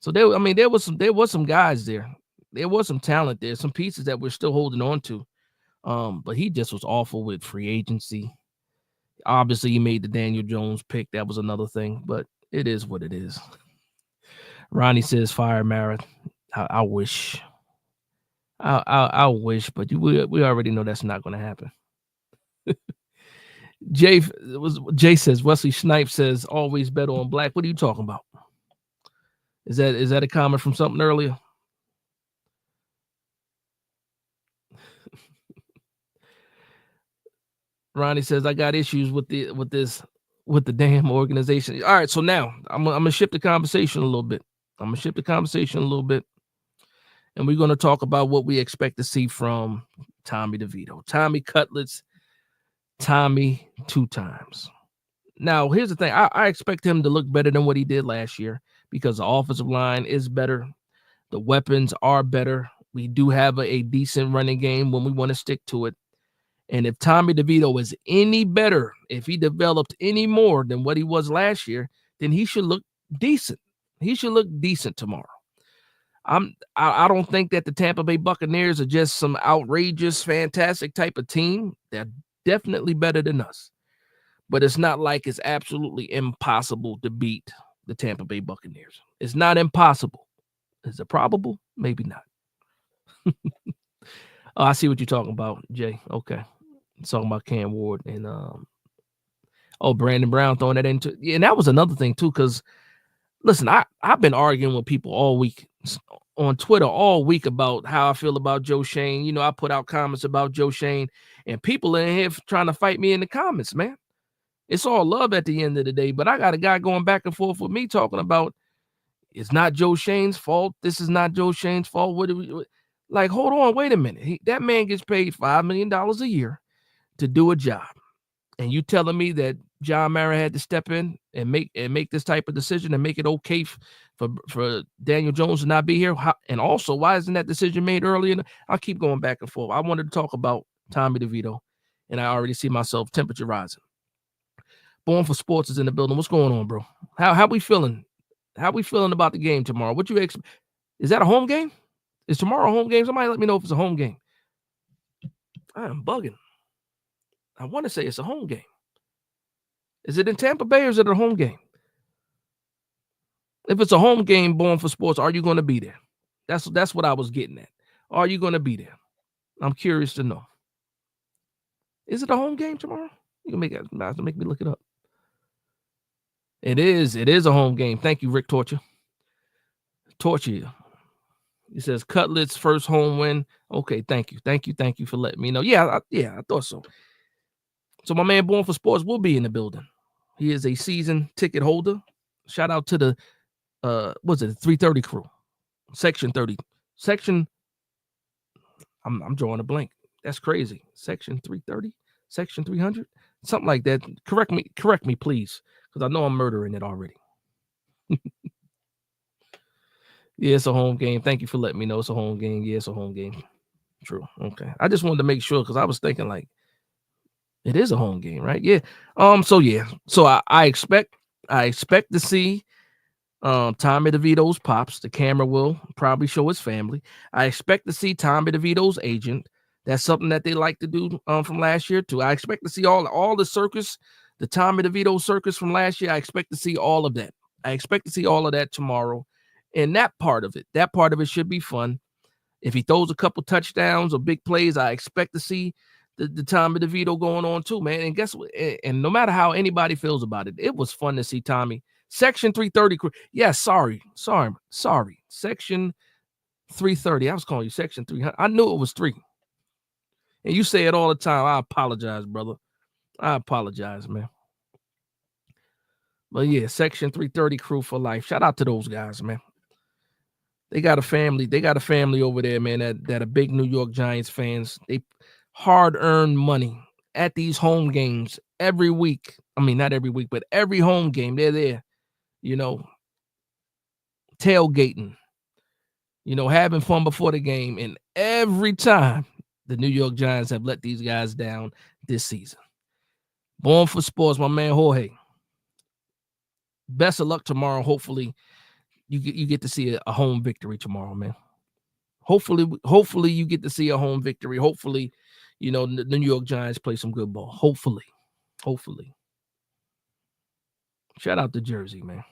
So there was some guys there. There was some talent there, some pieces that we're still holding on to. But he just was awful with free agency. Obviously, he made the Daniel Jones pick. That was another thing, but it is what it is. Ronnie says, fire Mara. I wish. I wish, but we already know that's not going to happen. Jay says, Wesley Snipes says, always bet on black. What are you talking about? Is that a comment from something earlier? Ronnie says, I got issues with the damn organization. All right, so now I'm gonna shift the conversation a little bit. And we're going to talk about what we expect to see from Tommy DeVito. Tommy Cutlets, Tommy 2 times. Now, here's the thing. I expect him to look better than what he did last year because the offensive line is better. The weapons are better. We do have a decent running game when we want to stick to it. And if Tommy DeVito is any better, if he developed any more than what he was last year, then he should look decent. He should look decent tomorrow. I don't think that the Tampa Bay Buccaneers are just some outrageous, fantastic type of team. They're definitely better than us. But it's not like it's absolutely impossible to beat the Tampa Bay Buccaneers. It's not impossible. Is it probable? Maybe not. Oh, I see what you're talking about, Jay. Okay. Talking about Cam Ward and Brandon Brown throwing that into. Yeah, and that was another thing too, because listen, I've been arguing with people all week on Twitter all week about how I feel about Joe Shane. I put out comments about Joe Shane, and people in here trying to fight me in the comments, man. It's all love at the end of the day, but I got a guy going back and forth with me talking about it's not Joe Shane's fault. This is not Joe Shane's fault. What do we like? Hold on, wait a minute. That man gets paid $5 million a year to do a job, and you telling me that John Mara had to step in and make this type of decision and make it okay for Daniel Jones to not be here? And also, why isn't that decision made earlier? I'll keep going back and forth. I wanted to talk about Tommy DeVito and I already see myself temperature rising. Born for Sports is in the building. What's going on, bro? How we feeling? How we feeling about the game tomorrow? What you expect? Is that a home game? Is tomorrow a home game? Somebody let me know if it's a home game. I am bugging. I want to say it's a home game. Is it in Tampa Bay or is it a home game? If it's a home game, Born for Sports, are you going to be there? That's what I was getting at. Are you going to be there? I'm curious to know. Is it a home game tomorrow? You can make me look it up. It is a home game. Thank you, Rick Torture. He says Cutlets first home win. Okay, thank you for letting me know. Yeah, I thought so. So my man Born for Sports will be in the building. He is a season ticket holder. Shout out to the 330 crew, section 30, section. I'm drawing a blank. That's crazy. Section 330, section 300, something like that. Correct me, please, because I know I'm murdering it already. Yeah, it's a home game. Thank you for letting me know it's a home game. Yeah, it's a home game. True. Okay. I just wanted to make sure because I was thinking like it is a home game, right? Yeah. So I expect to see Tommy DeVito's pops. The camera will probably show his family. I expect to see Tommy DeVito's agent. That's something that they like to do from last year too. I expect to see all the circus, the Tommy DeVito circus from last year. I expect to see all of that. I expect to see all of that tomorrow. And that part of it should be fun. If he throws a couple touchdowns or big plays, I expect to see the Tommy DeVito going on too, man. And guess what? And no matter how anybody feels about it, it was fun to see Tommy. Section 330. Yeah, sorry. Section 330. I was calling you Section 300. I knew it was 3. And you say it all the time. I apologize, brother. I apologize, man. But yeah, Section 330 crew for life. Shout out to those guys, man. They got a family. They got a family over there, man, that are big New York Giants fans. They hard-earned money at these home games every week. I mean, not every week, but every home game. They're there, tailgating, having fun before the game. And every time the New York Giants have let these guys down this season. Born for Sports, my man Jorge. Best of luck tomorrow. Hopefully, you get to see a home victory tomorrow, man. Hopefully you get to see a home victory. Hopefully, the New York Giants play some good ball. Hopefully. Shout out to Jersey, man.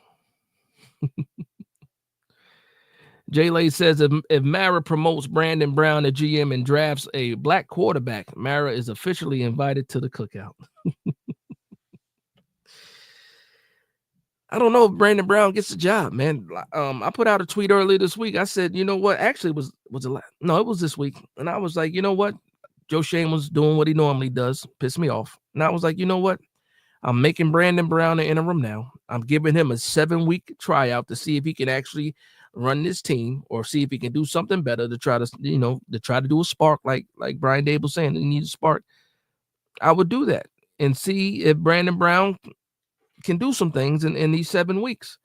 Jay-Lay says if Mara promotes Brandon Brown to GM and drafts a black quarterback, Mara is officially invited to the cookout. I don't know if Brandon Brown gets the job, man. I put out a tweet earlier this week. I said, you know what? Actually, it was this week. And I was like, you know what? Joe Shane was doing what he normally does, pissed me off. And I was like, you know what? I'm making Brandon Brown an interim now. I'm giving him a 7-week tryout to see if he can actually run this team or see if he can do something better to try to do a spark like Brian Dable saying he needs a spark. I would do that and see if Brandon Brown can do some things in these 7 weeks.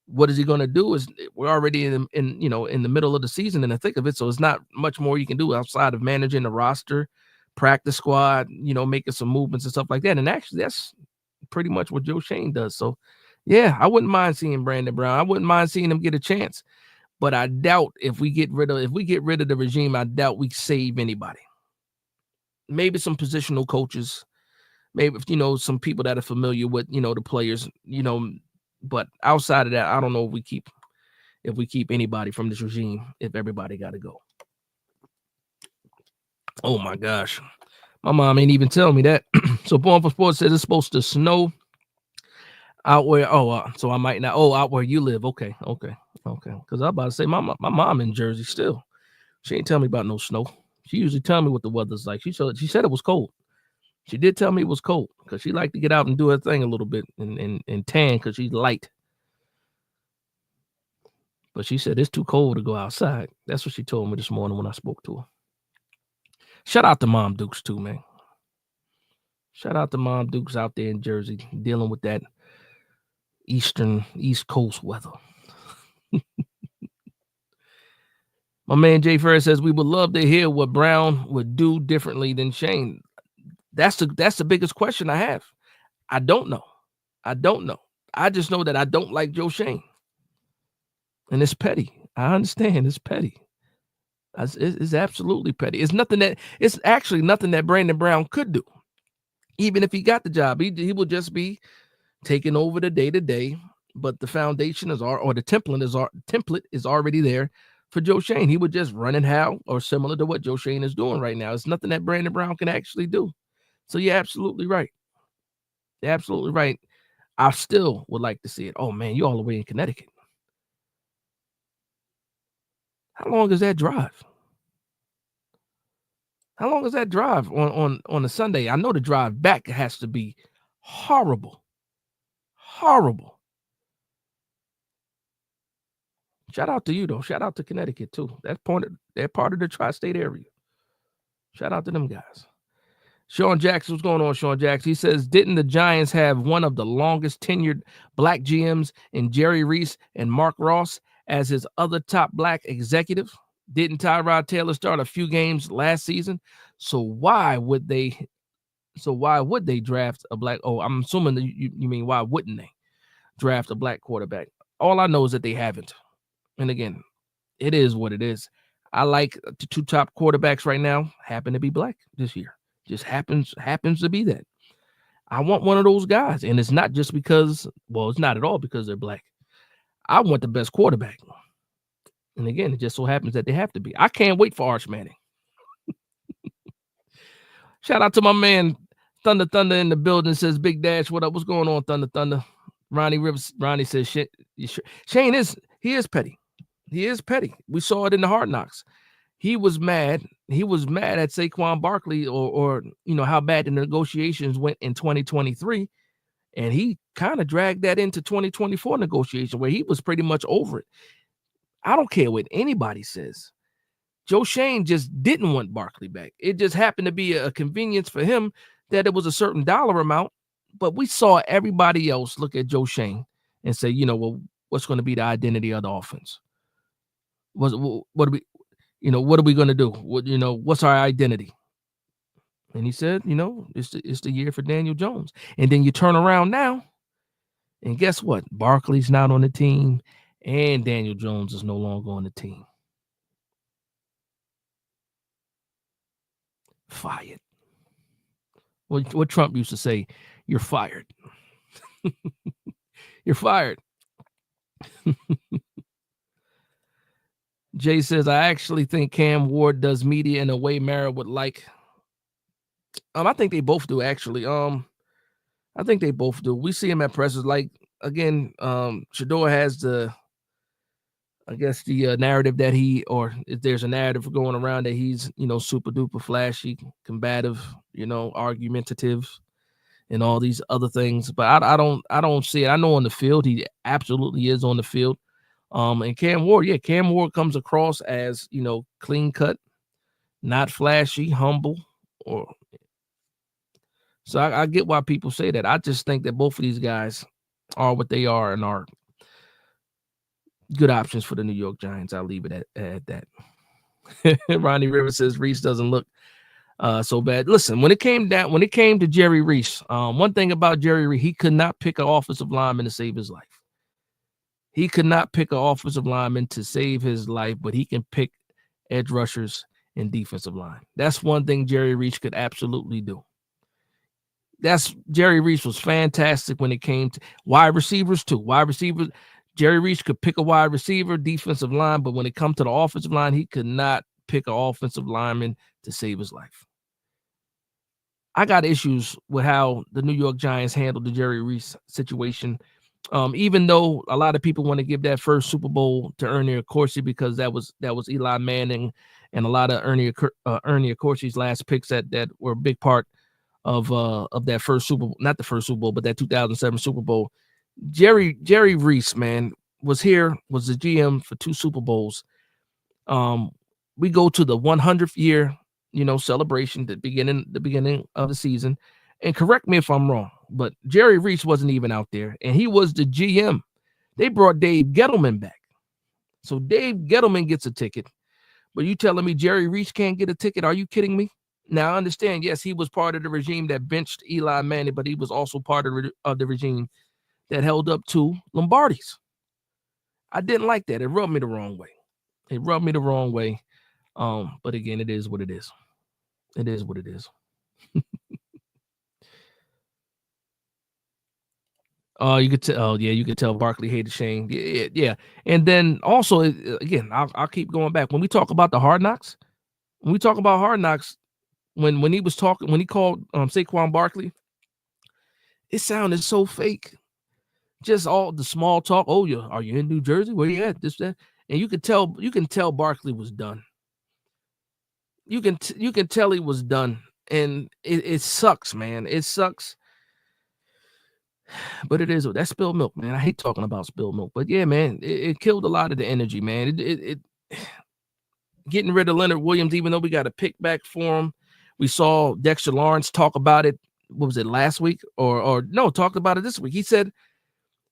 What is he going to do? Is we're already in the middle of the season in the thick of it, so it's not much more you can do outside of managing the roster, practice squad, making some movements and stuff like that. And actually, that's pretty much what Joe Shane does. So, yeah, I wouldn't mind seeing Brandon Brown. I wouldn't mind seeing him get a chance. But I doubt if we get rid of the regime, I doubt we save anybody. Maybe some positional coaches. Maybe, some people that are familiar with, the players, but outside of that, I don't know if we keep anybody from this regime, if everybody got to go. Oh my gosh. My mom ain't even telling me that. So Born for Sports says it's supposed to snow out where, so I might not, out where you live. Okay. Because I'm about to say my mom in Jersey still. She ain't tell me about no snow. She usually tell me what the weather's like. She said it was cold. She did tell me it was cold because she liked to get out and do her thing a little bit and tan because she's light. But she said it's too cold to go outside. That's what she told me this morning when I spoke to her. Shout out to Mom Dukes too, man. Shout out to Mom Dukes out there in Jersey dealing with that East Coast weather. My man Jay Ferris says we would love to hear what Brown would do differently than Shane. That's the biggest question I have. I don't know. I don't know. I just know that I don't like Joe Schoen, and it's petty. I understand it's petty. It's absolutely petty. It's actually nothing that Brandon Brown could do. Even if he got the job, he will just be taking over the day-to-day, but the foundation or the template is already there for Joe Schoen. He would just run it how or similar to what Joe Schoen is doing right now. It's nothing that Brandon Brown can actually do. So you're absolutely right. You're absolutely right. I still would like to see it. Oh man, you all the way in Connecticut. How long is that drive? How long is that drive on a Sunday? I know the drive back has to be horrible. Horrible. Shout out to you though. Shout out to Connecticut too. They're part of the tri-state area. Shout out to them guys. Sean Jackson, what's going on, Sean Jackson? He says, didn't the Giants have one of the longest tenured black GMs in Jerry Reese and Mark Ross as his other top black executive? Didn't Tyrod Taylor start a few games last season? So why would they draft a black? Oh, I'm assuming that you mean why wouldn't they draft a black quarterback? All I know is that they haven't. And again, it is what it is. I like the two top quarterbacks right now happen to be black this year. Just happens to be that. I want one of those guys. And it's not just because, well, it's not at all because they're black. I want the best quarterback. And again, it just so happens that they have to be. I can't wait for Arch Manning. Shout out to my man, Thunder in the building, says, Big Dash, what up? What's going on, Thunder? Ronnie says, Shane is petty. He is petty. We saw it in the Hard Knocks. He was mad. He was mad at Saquon Barkley or how bad the negotiations went in 2023. And he kind of dragged that into 2024 negotiation where he was pretty much over it. I don't care what anybody says. Joe Schoen just didn't want Barkley back. It just happened to be a convenience for him that it was a certain dollar amount. But we saw everybody else look at Joe Schoen and say, well, what's going to be the identity of the offense? What are we going to do? What's our identity? And he said, it's the year for Daniel Jones. And then you turn around now, and guess what? Barkley's not on the team, and Daniel Jones is no longer on the team. Fired. What Trump used to say, you're fired. You're fired. Jay says, I actually think Cam Ward does media in a way Mara would like. I think they both do, actually. I think they both do. We see him at presses. Like, again, Shador has the narrative that if there's a narrative going around that he's, super duper flashy, combative, argumentative, and all these other things. But I don't see it. I know on the field, he absolutely is on the field. And Cam Ward comes across as, clean cut, not flashy, humble, so I get why people say that. I just think that both of these guys are what they are and are good options for the New York Giants. I'll leave it at that. Ronnie Rivers says Reese doesn't look so bad. Listen, when it came to Jerry Reese, one thing about Jerry Reese, he could not pick an offensive lineman to save his life. He could not pick an offensive lineman to save his life, but he can pick edge rushers and defensive line. That's one thing Jerry Reese could absolutely do. Jerry Reese was fantastic when it came to wide receivers too. Jerry Reese could pick a wide receiver, defensive line, but when it comes to the offensive line, he could not pick an offensive lineman to save his life. I got issues with how the New York Giants handled the Jerry Reese situation. Even though a lot of people want to give that first Super Bowl to Ernie Accorsi because that was Eli Manning and a lot of Ernie Accorsi's last picks that were a big part of that first Super Bowl, not the first Super Bowl, but that 2007 Super Bowl. Jerry Reese, man, was the GM for 2 Super Bowls. We go to the 100th year, celebration, the beginning of the season. And correct me if I'm wrong, but Jerry Reese wasn't even out there, and he was the GM. They brought Dave Gettleman back. So Dave Gettleman gets a ticket, but you telling me Jerry Reese can't get a ticket? Are you kidding me? Now, I understand, yes, he was part of the regime that benched Eli Manning, but he was also part of the regime that held up two Lombardis. I didn't like that. It rubbed me the wrong way. It rubbed me the wrong way. But again, it is what it is. It is what it is. You could tell. Oh, yeah, you could tell Barkley hated Shane. Yeah. And then also, again, I'll keep going back when we talk about the Hard Knocks. When we talk about Hard Knocks, when he was talking, when he called Saquon Barkley, it sounded so fake. Just all the small talk. Oh, are you in New Jersey? Where you at? This, that, and you can tell Barkley was done. You can tell he was done, and it sucks, man. It sucks. But it is that's spilled milk, man. I hate talking about spilled milk, but yeah, man, it killed a lot of the energy, man. It getting rid of Leonard Williams, even though we got a pick back for him. We saw Dexter Lawrence talk about it. What was it, last week? Or no, talked about it this week. He said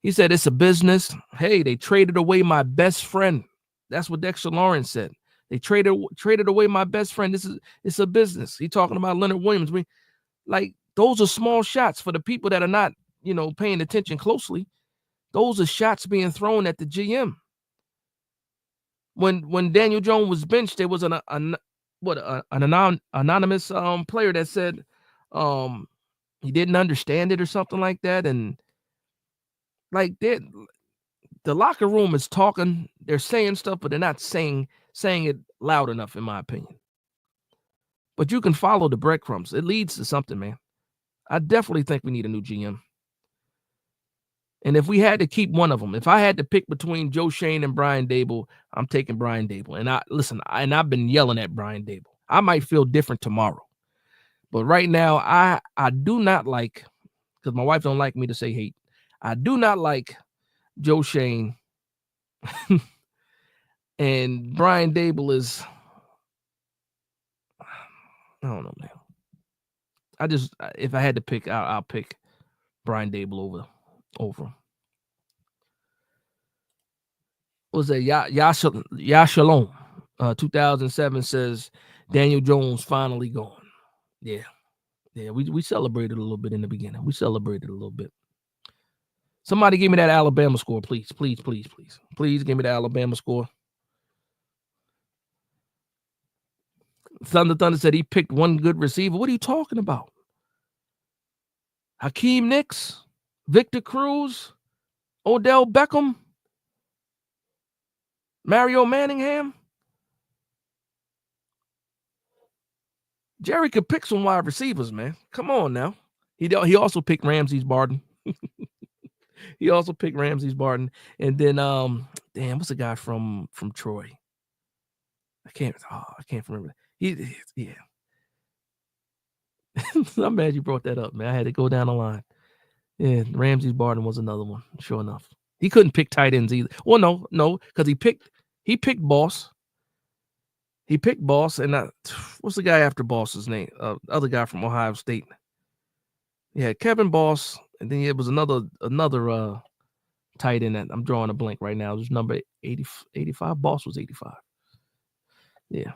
it's a business. Hey, they traded away my best friend. That's what Dexter Lawrence said. They traded away my best friend. It's a business. He talking about Leonard Williams. Like, those are small shots for the people that are not, paying attention closely. Those are shots being thrown at the GM. When Daniel Jones was benched, there was an anonymous player that said he didn't understand it or something like that, and like the locker room is talking, they're saying stuff, but they're not saying it loud enough, in my opinion. But you can follow the breadcrumbs. It leads to something, man. I definitely think we need a new GM. And if we had to keep one of them, if I had to pick between Joe Schoen and Brian Daboll, I'm taking Brian Daboll. And I've been yelling at Brian Daboll. I might feel different tomorrow. But right now, I do not like, because my wife don't like me to say hate, I do not like Joe Schoen. And Brian Daboll is, I don't know, man. If I had to pick, I'll pick Brian Daboll over him. What was that? Yashalom, 2007 says Daniel Jones finally gone. Yeah. We celebrated a little bit in the beginning. We celebrated a little bit. Somebody give me that Alabama score, please. Please give me the Alabama score. Thunder said he picked one good receiver. What are you talking about? Hakeem Nicks, Victor Cruz, Odell Beckham, Mario Manningham. Jerry could pick some wide receivers, man. Come on now. He also picked Ramses Barden. He also picked Ramses Barden. And then what's the guy from Troy? I can't remember. Yeah. I'm mad you brought that up, man. I had to go down the line. Yeah, Ramses Barden was another one, sure enough. He couldn't pick tight ends either. Well, no, because he picked Boss. He picked Boss, and what's the guy after Boss's name? Other guy from Ohio State. Yeah, Kevin Boss, and then it was another tight end that I'm drawing a blank right now. It was number 85. Boss was 85. Yeah.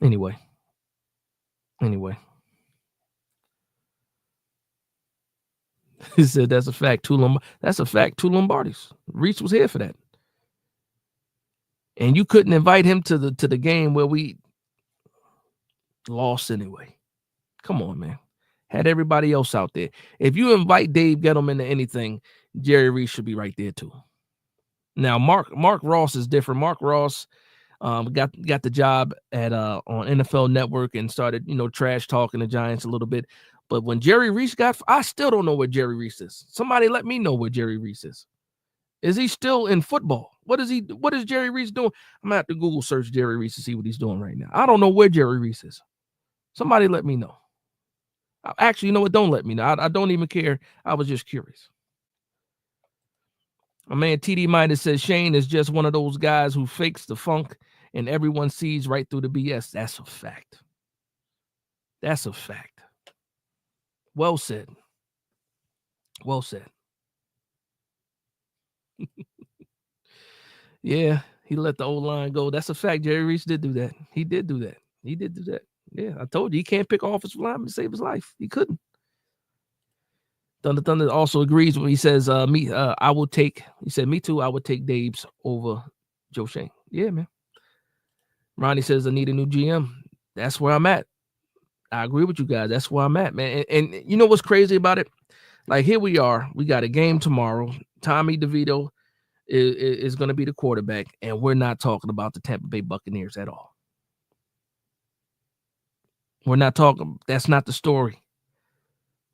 Anyway. He said that's a fact. That's a fact. Two Lombardis. Reese was here for that. And you couldn't invite him to the game where we lost anyway. Come on, man. Had everybody else out there. If you invite Dave Gettleman to anything, Jerry Reese should be right there too. Now, Mark Ross is different. Mark Ross got the job at on NFL Network and started, trash talking the Giants a little bit. But when Jerry Reese I still don't know where Jerry Reese is. Somebody let me know where Jerry Reese is. Is he still in football? What is Jerry Reese doing? I'm gonna have to Google search Jerry Reese to see what he's doing right now. I don't know where Jerry Reese is. Somebody let me know. Actually, you know what? Don't let me know. I don't even care. I was just curious. My man TD Minus says Shane is just one of those guys who fakes the funk and everyone sees right through the BS. That's a fact. That's a fact. Well said. Well said. Yeah, he let the old line go. That's a fact. Jerry Reese did do that. He did do that. Yeah, I told you he can't pick offensive lineman to save his life. He couldn't. Thunder also agrees when he says, I will take, he said, me too, I would take Dabes over Joe Shane. Yeah, man. Ronnie says, I need a new GM. That's where I'm at. I agree with you guys. That's where I'm at, man. And you know what's crazy about it? Like, here we are. We got a game tomorrow. Tommy DeVito is going to be the quarterback, and we're not talking about the Tampa Bay Buccaneers at all. We're not talking. That's not the story.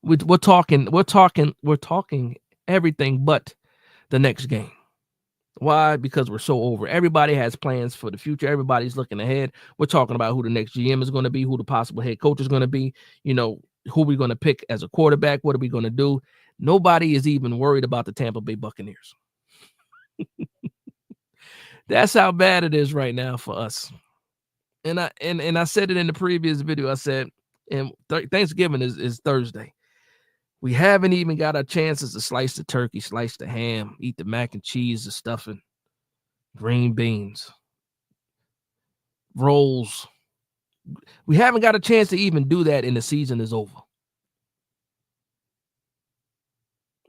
We're talking everything but the next game. Why? Because we're so over. Everybody has plans for the future. Everybody's looking ahead. We're talking about who the next GM is going to be, who the possible head coach is going to be, you know, who we're going to pick as a quarterback. What are we going to do? Nobody is even worried about the Tampa Bay Buccaneers. That's how bad it is right now for us. And I said it in the previous video. I said, and Thanksgiving is Thursday. We haven't even got our chances to slice the turkey, slice the ham, eat the mac and cheese, the stuffing, green beans, rolls. We haven't got a chance to even do that, and the season is over.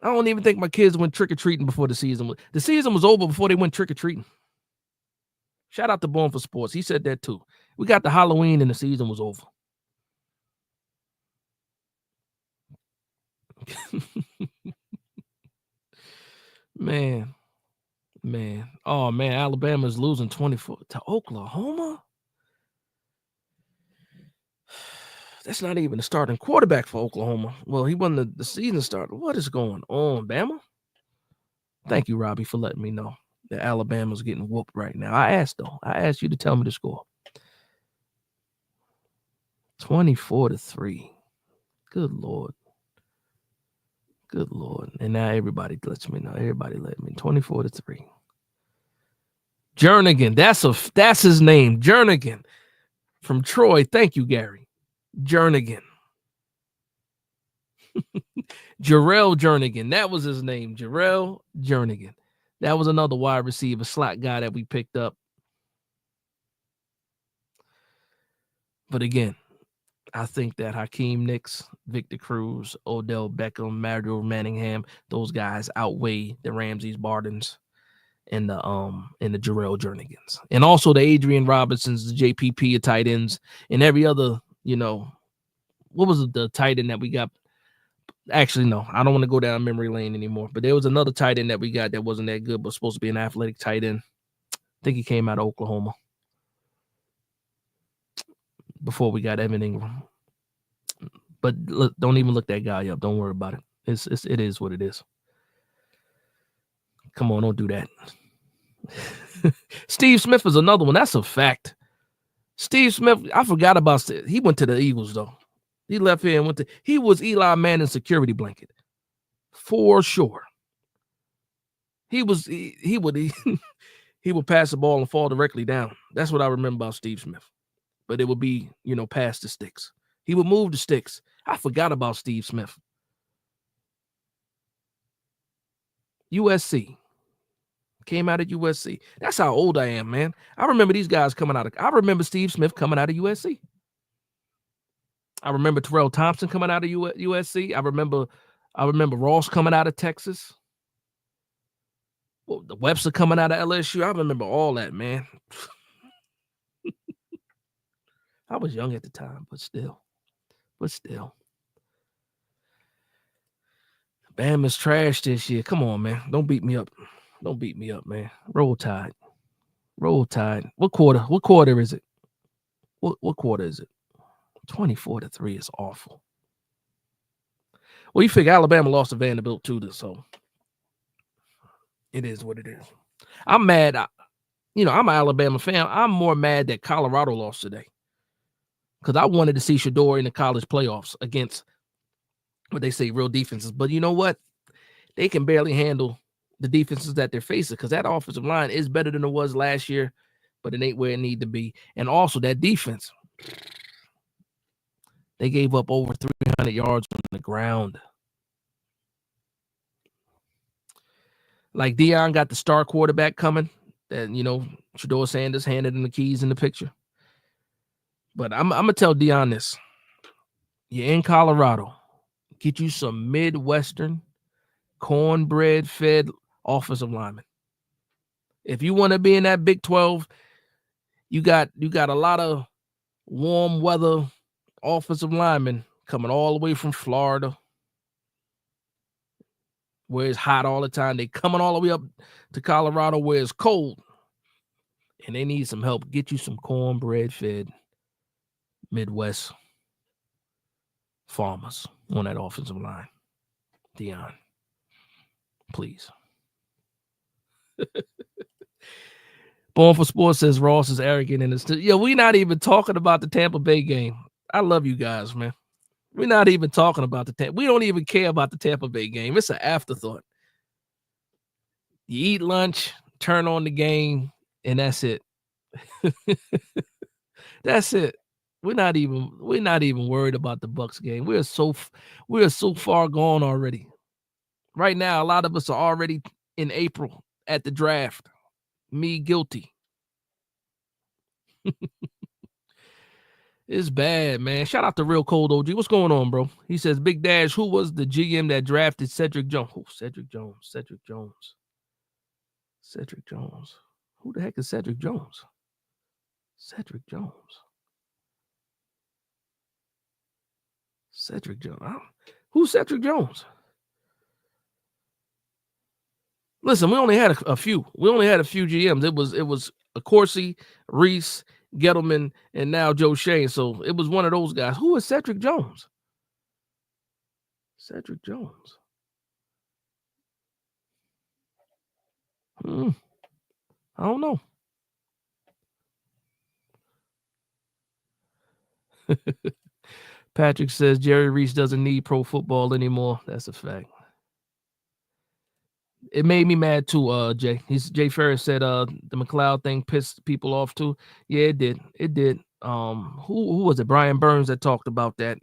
I don't even think my kids went trick-or-treating before the season. The season was over before they went trick-or-treating. Shout out to Born for Sports. He said that too. We got the Halloween and the season was over. Man. Oh, man. Alabama's losing 24 to Oklahoma. That's not even the starting quarterback for Oklahoma. Well, he wasn't the season starter. What is going on, Bama? Thank you, Robbie, for letting me know that Alabama's getting whooped right now. I asked you to tell me the score. 24-3. Good Lord. And now everybody lets me know. Everybody let me. 24-3. Jernigan. That's his name. Jernigan. From Troy. Thank you, Gary. Jernigan. Jarrell Jernigan. That was his name. Jarrell Jernigan. That was another wide receiver slot guy that we picked up. But again, I think that Hakeem Nicks, Victor Cruz, Odell Beckham, Mario Manningham, those guys outweigh the Ramses Bardens and the Jarrell Jernigans. And also the Adrian Robinsons, the JPP tight ends, and every other, you know, what was the tight end that we got? Actually, no, I don't want to go down memory lane anymore. But there was another tight end that we got that wasn't that good, but supposed to be an athletic tight end. I think he came out of Oklahoma before we got Evan Ingram. But look, don't even look that guy up. Don't worry about it. It is what it is. Come on, don't do that. Steve Smith is another one. That's a fact. Steve Smith, I forgot about Steve. He went to the Eagles, though. He left here and went to. He was Eli Manning's security blanket, for sure. He would he would pass the ball and fall directly down. That's what I remember about Steve Smith. But it would be, you know, past the sticks. He would move the sticks. I forgot about Steve Smith. USC. Came out of USC. That's how old I am, man. I remember these guys coming out of. I remember Steve Smith coming out of USC. I remember Terrell Thompson coming out of USC. I remember Ross coming out of Texas. Well, the Webster coming out of LSU. I remember all that, man. I was young at the time, but still. Bama's trash this year. Come on, man. Don't beat me up. Man. Roll Tide. What quarter is it? What quarter is it? 24-3 is awful. Well, you figure Alabama lost to Vanderbilt too, so it is what it is. I'm mad. I'm an Alabama fan. I'm more mad that Colorado lost today because I wanted to see Shedeur in the college playoffs against what they say real defenses. But you know what? They can barely handle the defenses that they're facing because that offensive line is better than it was last year, but it ain't where it need to be. And also that defense, they gave up over 300 yards on the ground. Like Deion got the star quarterback coming, and Shedeur Sanders handed him the keys in the picture. But I'm gonna tell Dion this. You're in Colorado. Get you some Midwestern cornbread fed offensive linemen. If you want to be in that Big 12, you got a lot of warm weather offensive linemen coming all the way from Florida, where it's hot all the time. They coming all the way up to Colorado where it's cold, and they need some help. Get you some cornbread fed Midwest farmers on that offensive line. Dion, please. Born for Sports says Ross is arrogant in this. Yeah, we're not even talking about the Tampa Bay game. I love you guys, man. We're not even talking about the Tampa. We don't even care about the Tampa Bay game. It's an afterthought. You eat lunch, turn on the game, and that's it. That's it. We're not even worried about the Bucs game. We are so far gone already. Right now, a lot of us are already in April at the draft. Me guilty. It's bad, man. Shout out to Real Cold OG. What's going on, bro? He says, Big Dash, who was the GM that drafted Cedric Jones? Oh, Cedric Jones. Who the heck is Cedric Jones? Cedric Jones. Who's Cedric Jones? Listen, we only had a few. We only had a few GMs. It was Corsi, Reese, Gettleman, and now Joe Shane. So it was one of those guys. Who is Cedric Jones? Cedric Jones. I don't know. Patrick says Jerry Reese doesn't need pro football anymore. That's a fact. It made me mad too, Jay. Jay Ferris said the McLeod thing pissed people off too. Yeah, it did. It did. Who was it? Brian Burns that talked about that.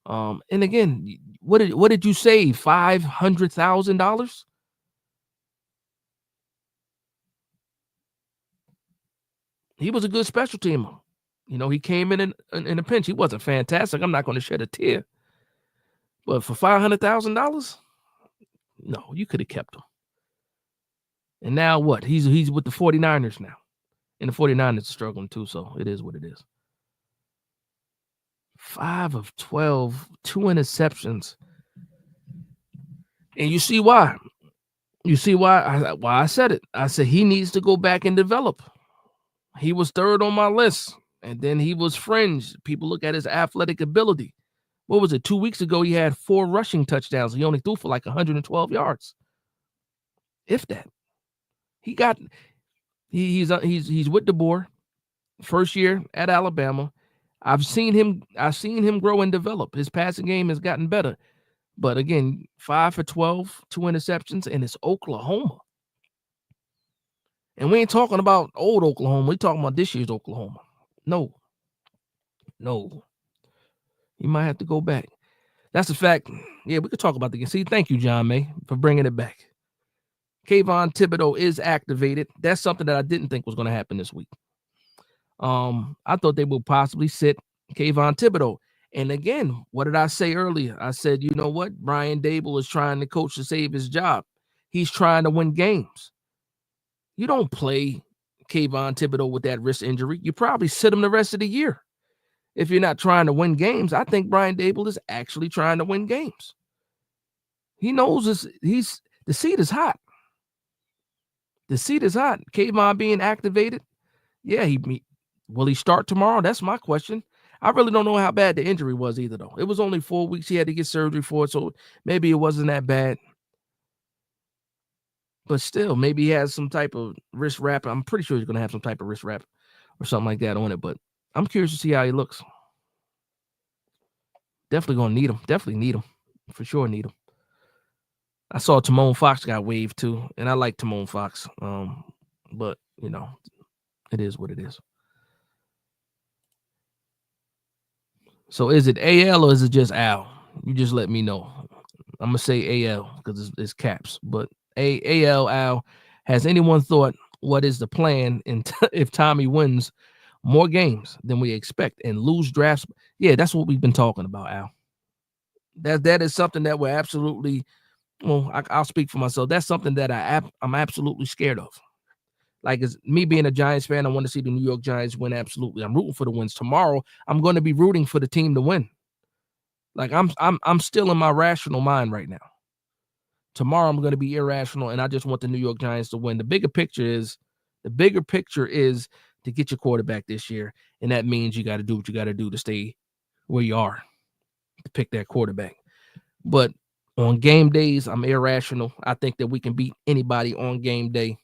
And again, what did you say? $500,000? He was a good special teamer. You know, he came in a pinch. He wasn't fantastic. I'm not going to shed a tear. But for $500,000, no, you could have kept him. And now what? He's with the 49ers now. And the 49ers are struggling too, so it is what it is. 5 of 12, 2 interceptions. And you see why. You see why I said it. I said he needs to go back and develop. He was third on my list, and then he was fringe. People look at his athletic ability. What was it? 2 weeks ago, he had 4 rushing touchdowns. He only threw for like 112 yards. If that. He's with DeBoer, first year at Alabama. I've seen him grow and develop. His passing game has gotten better. But again, 5 for 12, 2 interceptions, and it's Oklahoma. And we ain't talking about old Oklahoma. We're talking about this year's Oklahoma. No. You might have to go back. That's a fact. Yeah, we could talk about the game. See, thank you, John May, for bringing it back. Kayvon Thibodeau is activated. That's something that I didn't think was going to happen this week. I thought they would possibly sit Kayvon Thibodeau. And again, what did I say earlier? I said, you know what? Brian Dable is trying to coach to save his job. He's trying to win games. You don't play Kayvon Thibodeau with that wrist injury. You probably sit him the rest of the year. If you're not trying to win games, I think Brian Dable is actually trying to win games. He knows this. The seat is hot. The seat is hot. Kayvon being activated. Yeah, will he start tomorrow? That's my question. I really don't know how bad the injury was either, though. It was only 4 weeks he had to get surgery for it, so maybe it wasn't that bad. But still, maybe he has some type of wrist wrap. I'm pretty sure he's going to have some type of wrist wrap or something like that on it. But I'm curious to see how he looks. Definitely going to need him. Definitely need him. For sure need him. I saw Timon Fox got waived too, and I like Timon Fox. But, you know, it is what it is. So is it AL or is it just Al? You just let me know. I'm going to say AL because it's caps. But AL, Al, has anyone thought what is the plan if Tommy wins more games than we expect and lose drafts. Yeah, that's what we've been talking about, Al. That is something that we're absolutely. Well, I'll speak for myself. That's something that I'm absolutely scared of. Like, as me being a Giants fan, I want to see the New York Giants win. Absolutely, I'm rooting for the wins. Tomorrow, I'm going to be rooting for the team to win. Like, I'm still in my rational mind right now. Tomorrow, I'm going to be irrational, and I just want the New York Giants to win. The bigger picture is to get your quarterback this year, and that means you got to do what you got to do to stay where you are, to pick that quarterback. But on game days, I'm irrational. I think that we can beat anybody on game day.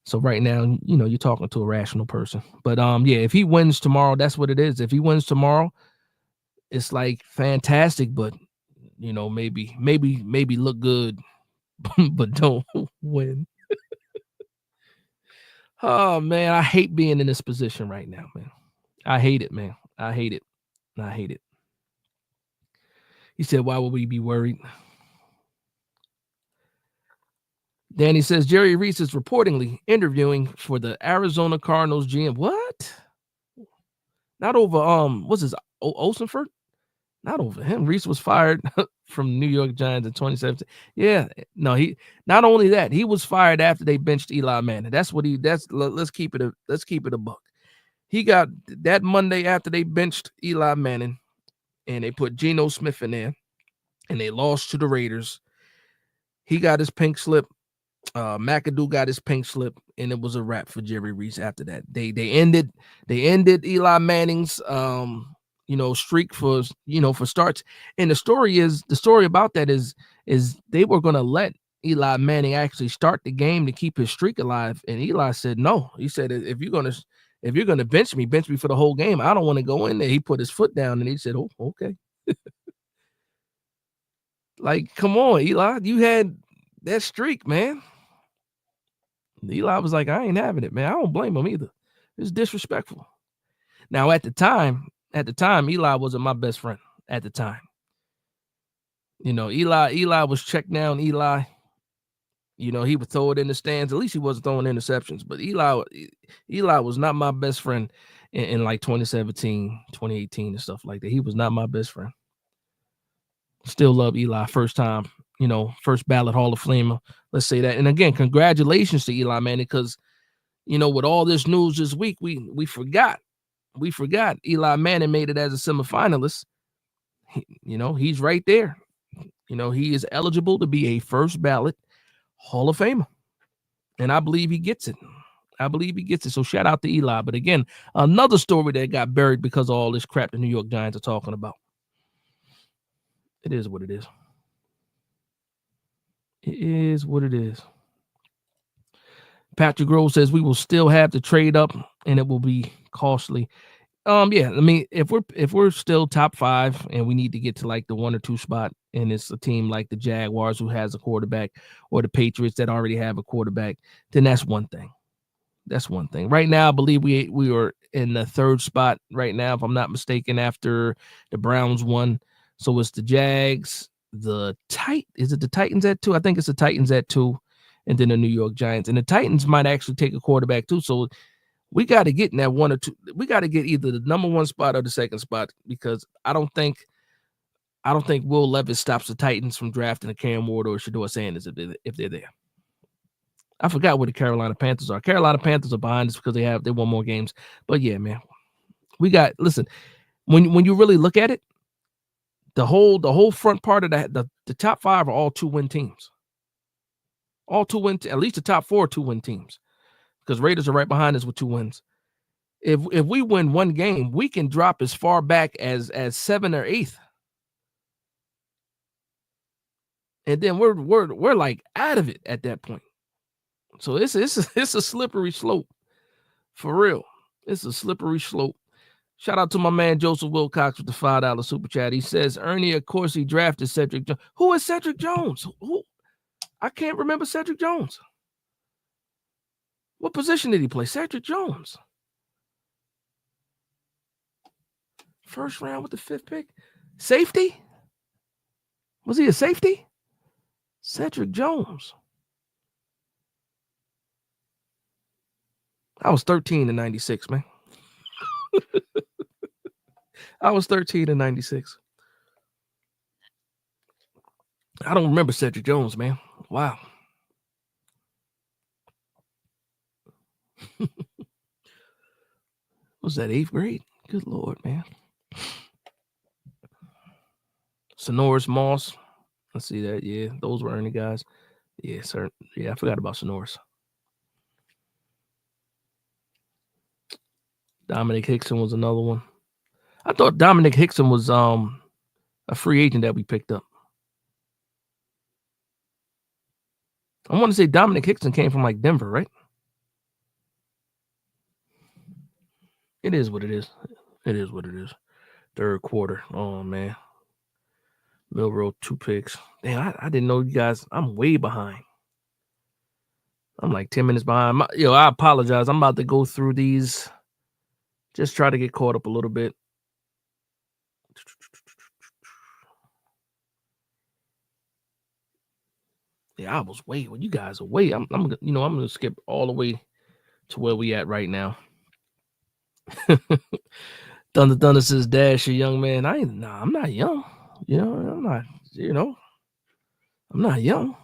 So right now, you're talking to a rational person. But yeah, if he wins tomorrow, that's what it is. If he wins tomorrow, it's like fantastic, but maybe look good, but don't win. Oh man, I hate being in this position right now, man. I hate it, man. I hate it. I hate it. He said, why would we be worried? Danny says Jerry Reese is reportedly interviewing for the Arizona Cardinals GM. What? Not over what's his Olsenford? Not over him. Reese was fired from New York Giants in 2017. Yeah, no, he not only that, he was fired after they benched Eli Manning. Let's keep it a buck. He got that Monday after they benched Eli Manning and they put Geno Smith in there and they lost to the Raiders. He got his pink slip. McAdoo got his pink slip, and it was a wrap for Jerry Reese after that. They ended Eli Manning's streak for starts. And the story about that is they were gonna let Eli Manning actually start the game to keep his streak alive. And Eli said no. He said, if you're gonna bench me for the whole game. I don't want to go in there. He put his foot down and he said, oh, okay. Like, come on, Eli. You had that streak, man. Eli was like, I ain't having it, man. I don't blame him either. It's disrespectful. Now, at the time, Eli wasn't my best friend at the time. Eli was checked down. Eli, he would throw it in the stands. At least he wasn't throwing interceptions. But Eli was not my best friend in like 2017, 2018 and stuff like that. He was not my best friend. Still love Eli. First time, first ballot Hall of Famer. Let's say that. And again, congratulations to Eli Manning, because, with all this news this week, we forgot. Eli Manning made it as a semifinalist. He's right there. He is eligible to be a first ballot Hall of Famer. And I believe he gets it. So shout out to Eli. But again, another story that got buried because of all this crap the New York Giants are talking about. It is what it is. It is what it is. Patrick Grove says we will still have to trade up and it will be costly. Yeah, I mean, if we're still top 5 and we need to get to like the 1 or 2 spot, and it's a team like the Jaguars who has a quarterback, or the Patriots that already have a quarterback, then that's one thing. Right now, I believe we are in the 3rd spot right now, if I'm not mistaken, after the Browns won. So it's the Jags, is it the Titans at 2? I think it's the Titans at 2, and then the New York Giants. And the Titans might actually take a quarterback too. So we got to get in that 1 or 2. We got to get either the number 1 spot or the 2nd spot, because I don't think Will Levis stops the Titans from drafting a Cam Ward or Shedeur Sanders if they're there. I forgot where the Carolina Panthers are. Carolina Panthers are behind us because they won more games. But yeah, man, listen, when you really look at it, the whole front part of the top 5 are all 2-win teams. All 2-win, at least the top 4 are 2-win teams, because Raiders are right behind us with 2 wins. If we win 1 game, we can drop as far back as 7 or 8th, and then we're like out of it at that point. So it's a slippery slope, for real. It's a slippery slope. Shout out to my man Joseph Wilcox with the $5 super chat. He says, Ernie, of course, he drafted Cedric Jones. Who is Cedric Jones? Who? I can't remember Cedric Jones. What position did he play? Cedric Jones. 1st round with the 5th pick. Safety? Was he a safety? Cedric Jones. I was 13 in 96, man. I was 13 in 96. I don't remember Cedric Jones, man. Wow. Was that 8th grade? Good Lord, man. Sonoris Moss. Let's see that. Yeah, those were Ernie guys. Yeah, sir. Yeah, I forgot about Sonoris. Dominic Hickson was another one. I thought Dominic Hickson was a free agent that we picked up. I want to say Dominic Hickson came from like Denver, right? It is what it is. It is what it is. Third quarter. Oh man. Milrow 2 picks. Damn, I didn't know you guys. I'm way behind. I'm like 10 minutes behind. I apologize. I'm about to go through these. Just try to get caught up a little bit. Yeah, I was way. Well, you guys are way. I'm gonna skip all the way to where we at right now. Thunder says, Dash, a young man. I'm not young. I'm not, I'm not young.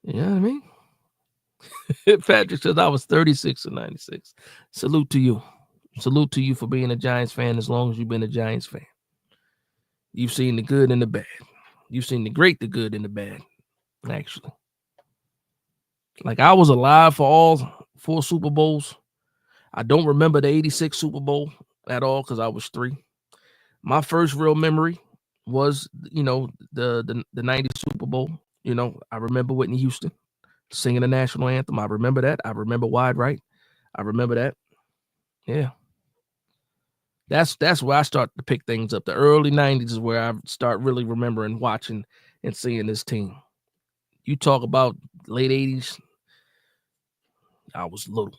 You know what I mean? Patrick says I was 36 in 96. Salute to you. Salute to you for being a Giants fan as long as you've been a Giants fan. You've seen the good and the bad. You've seen the great, the good, and the bad, actually. Like, I was alive for all 4 Super Bowls. I don't remember the 86 Super Bowl at all because I was 3. My first real memory was, the 90 Super Bowl. I remember Whitney Houston singing the national anthem. I remember that. I remember Wide Right. I remember that. Yeah. That's where I start to pick things up. The early 90s is where I start really remembering watching and seeing this team. You talk about late 80s, I was little.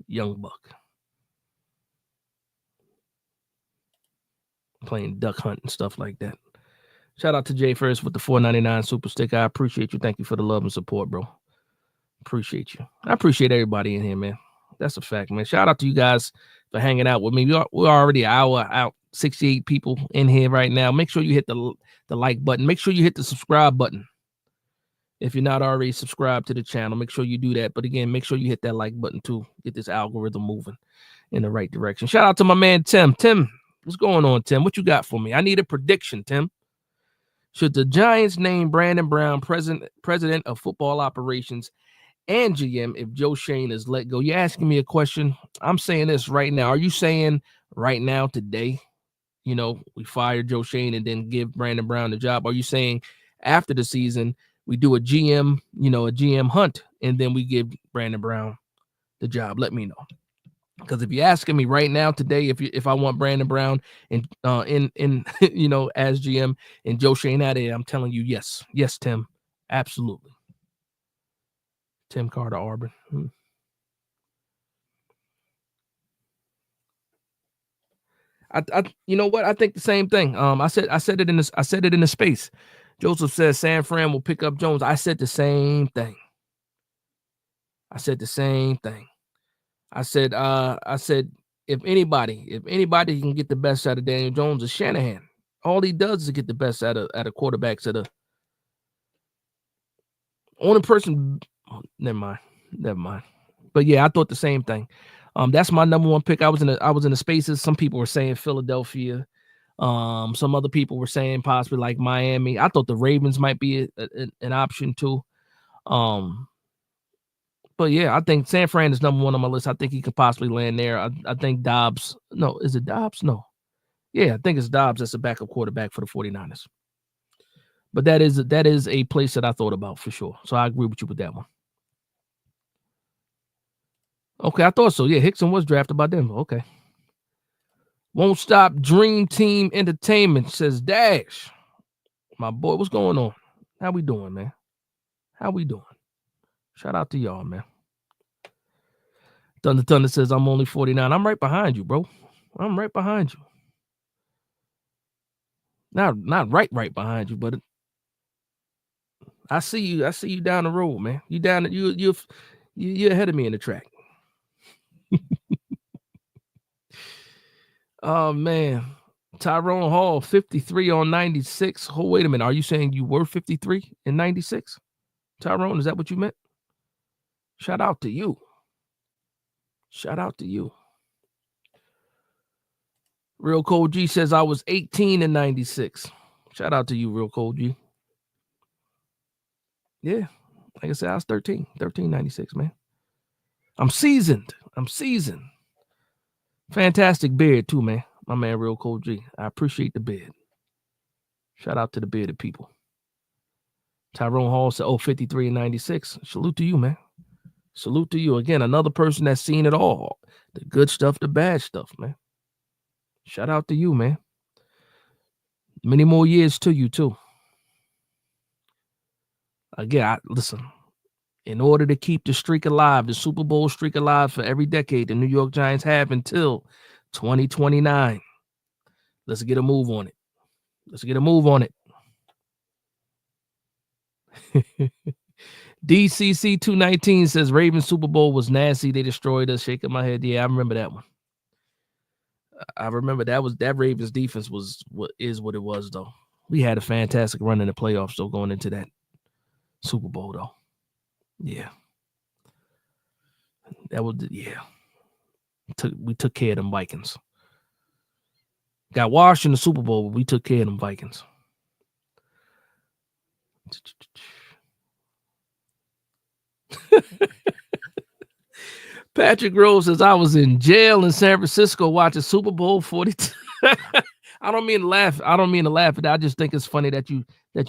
Young buck. Playing duck hunt and stuff like that. Shout out to Jay First with the $4.99 super stick. I appreciate you. Thank you for the love and support, bro. Appreciate you. I appreciate everybody in here, man. That's a fact, man. Shout out to you guys for hanging out with me. We're already an hour out, 68 people in here right now. Make sure you hit the like button. Make sure you hit the subscribe button. If you're not already subscribed to the channel, make sure you do that. But again, make sure you hit that like button too. Get this algorithm moving in the right direction. Shout out to my man, Tim. Tim, what's going on, Tim? What you got for me? I need a prediction, Tim. Should the Giants name Brandon Brown president of football operations and GM if Joe Schoen is let go? You're asking me a question. I'm saying this right now. Are you saying right now, today, we fire Joe Schoen and then give Brandon Brown the job? Are you saying after the season we do a GM hunt and then we give Brandon Brown the job? Let me know. Because if you're asking me right now today, if I want Brandon Brown and in as GM and Joe Schoen out there, I'm telling you yes, Tim, absolutely. Tim Carter, Auburn. I you know what? I think the same thing. I said it in the space. Joseph says San Fran will pick up Jones. I said the same thing. I said if anybody can get the best out of Daniel Jones, it's Shanahan. All he does is get the best out of quarterbacks. The only person. Oh, never mind. But yeah, I thought the same thing. That's my number 1 pick. I was in the spaces. Some people were saying Philadelphia. Some other people were saying possibly like Miami. I thought the Ravens might be an option too. But yeah, I think San Fran is number 1 on my list. I think he could possibly land there. I think Dobbs. No, is it Dobbs? No. Yeah, I think it's Dobbs that's a backup quarterback for the 49ers. But that is a place that I thought about for sure. So I agree with you with that one. Okay, I thought so. Yeah, Hickson was drafted by Denver. Okay. Won't Stop Dream Team Entertainment says, Dash, my boy, what's going on? How we doing, man? How we doing? Shout out to y'all, man. Thunder says, I'm only 49. I'm right behind you, bro. I'm right behind you. Not right behind you, but I see you. I see you down the road, man. You're ahead of me in the track. Oh man. Tyrone Hall, 53 on 96. Oh, wait a minute. Are you saying you were 53 in 96? Tyrone, is that what you meant? Shout out to you. Shout out to you. Real Cold G says I was 18 in 96. Shout out to you, Real Cold G. Yeah. Like I said, I was 13. 96, man. I'm seasoned. Fantastic beard, too, man. My man, Real Cold G. I appreciate the beard. Shout out to the bearded people. Tyrone Hall said, 53 and 96. Salute to you, man. Salute to you. Again, another person that's seen it all. The good stuff, the bad stuff, man. Shout out to you, man. Many more years to you, too. Again, listen, in order to keep the streak alive, the Super Bowl streak alive for every decade the New York Giants have until 2029, let's get a move on it. DCC 219 says Ravens Super Bowl was nasty. They destroyed us. Shaking my head. Yeah, I remember that one. I remember that Ravens defense was what it was, though. We had a fantastic run in the playoffs, though, going into that Super Bowl, though. Yeah. We took care of them Vikings. Got washed in the Super Bowl, but we took care of them Vikings. Patrick Rose says I was in jail in San Francisco watching Super Bowl 42. I don't mean to laugh. But I just think it's funny that you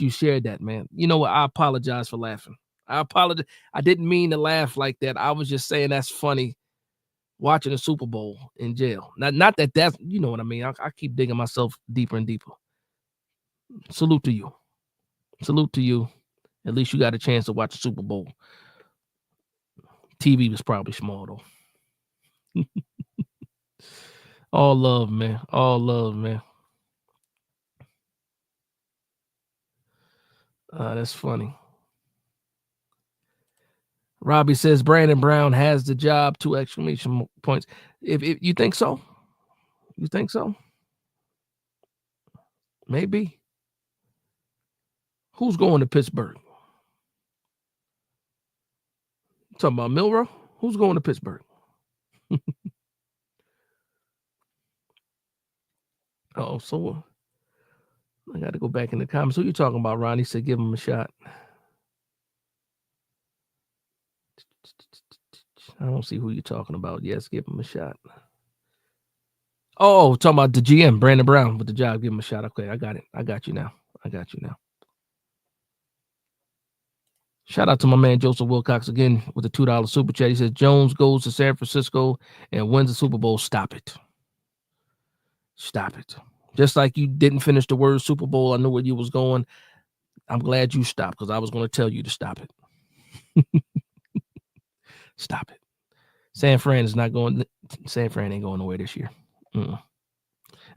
shared that, man. You know what? I apologize for laughing. I apologize. I didn't mean to laugh like that. I was just saying that's funny. Watching a Super Bowl in jail. Not that's, you know what I mean. I keep digging myself deeper and deeper. Salute to you. At least you got a chance to watch a Super Bowl. TV was probably small, though. All love, man. That's funny. Robbie says Brandon Brown has the job. 2 exclamation points. If you think so, maybe. Who's going to Pittsburgh? Talking about Milroe? Who's going to Pittsburgh? Oh, so I got to go back in the comments. Who you talking about, Ron? He said give him a shot. I don't see who you're talking about. Yes, give him a shot. Oh, talking about the GM, Brandon Brown, with the job. Give him a shot. Okay, I got it. I got you now. Shout out to my man Joseph Wilcox again with the $2 super chat. He says Jones goes to San Francisco and wins the Super Bowl. Stop it. Just like you didn't finish the word Super Bowl. I knew where you was going. I'm glad you stopped because I was going to tell you to stop it. Stop it. San Fran ain't going nowhere this year.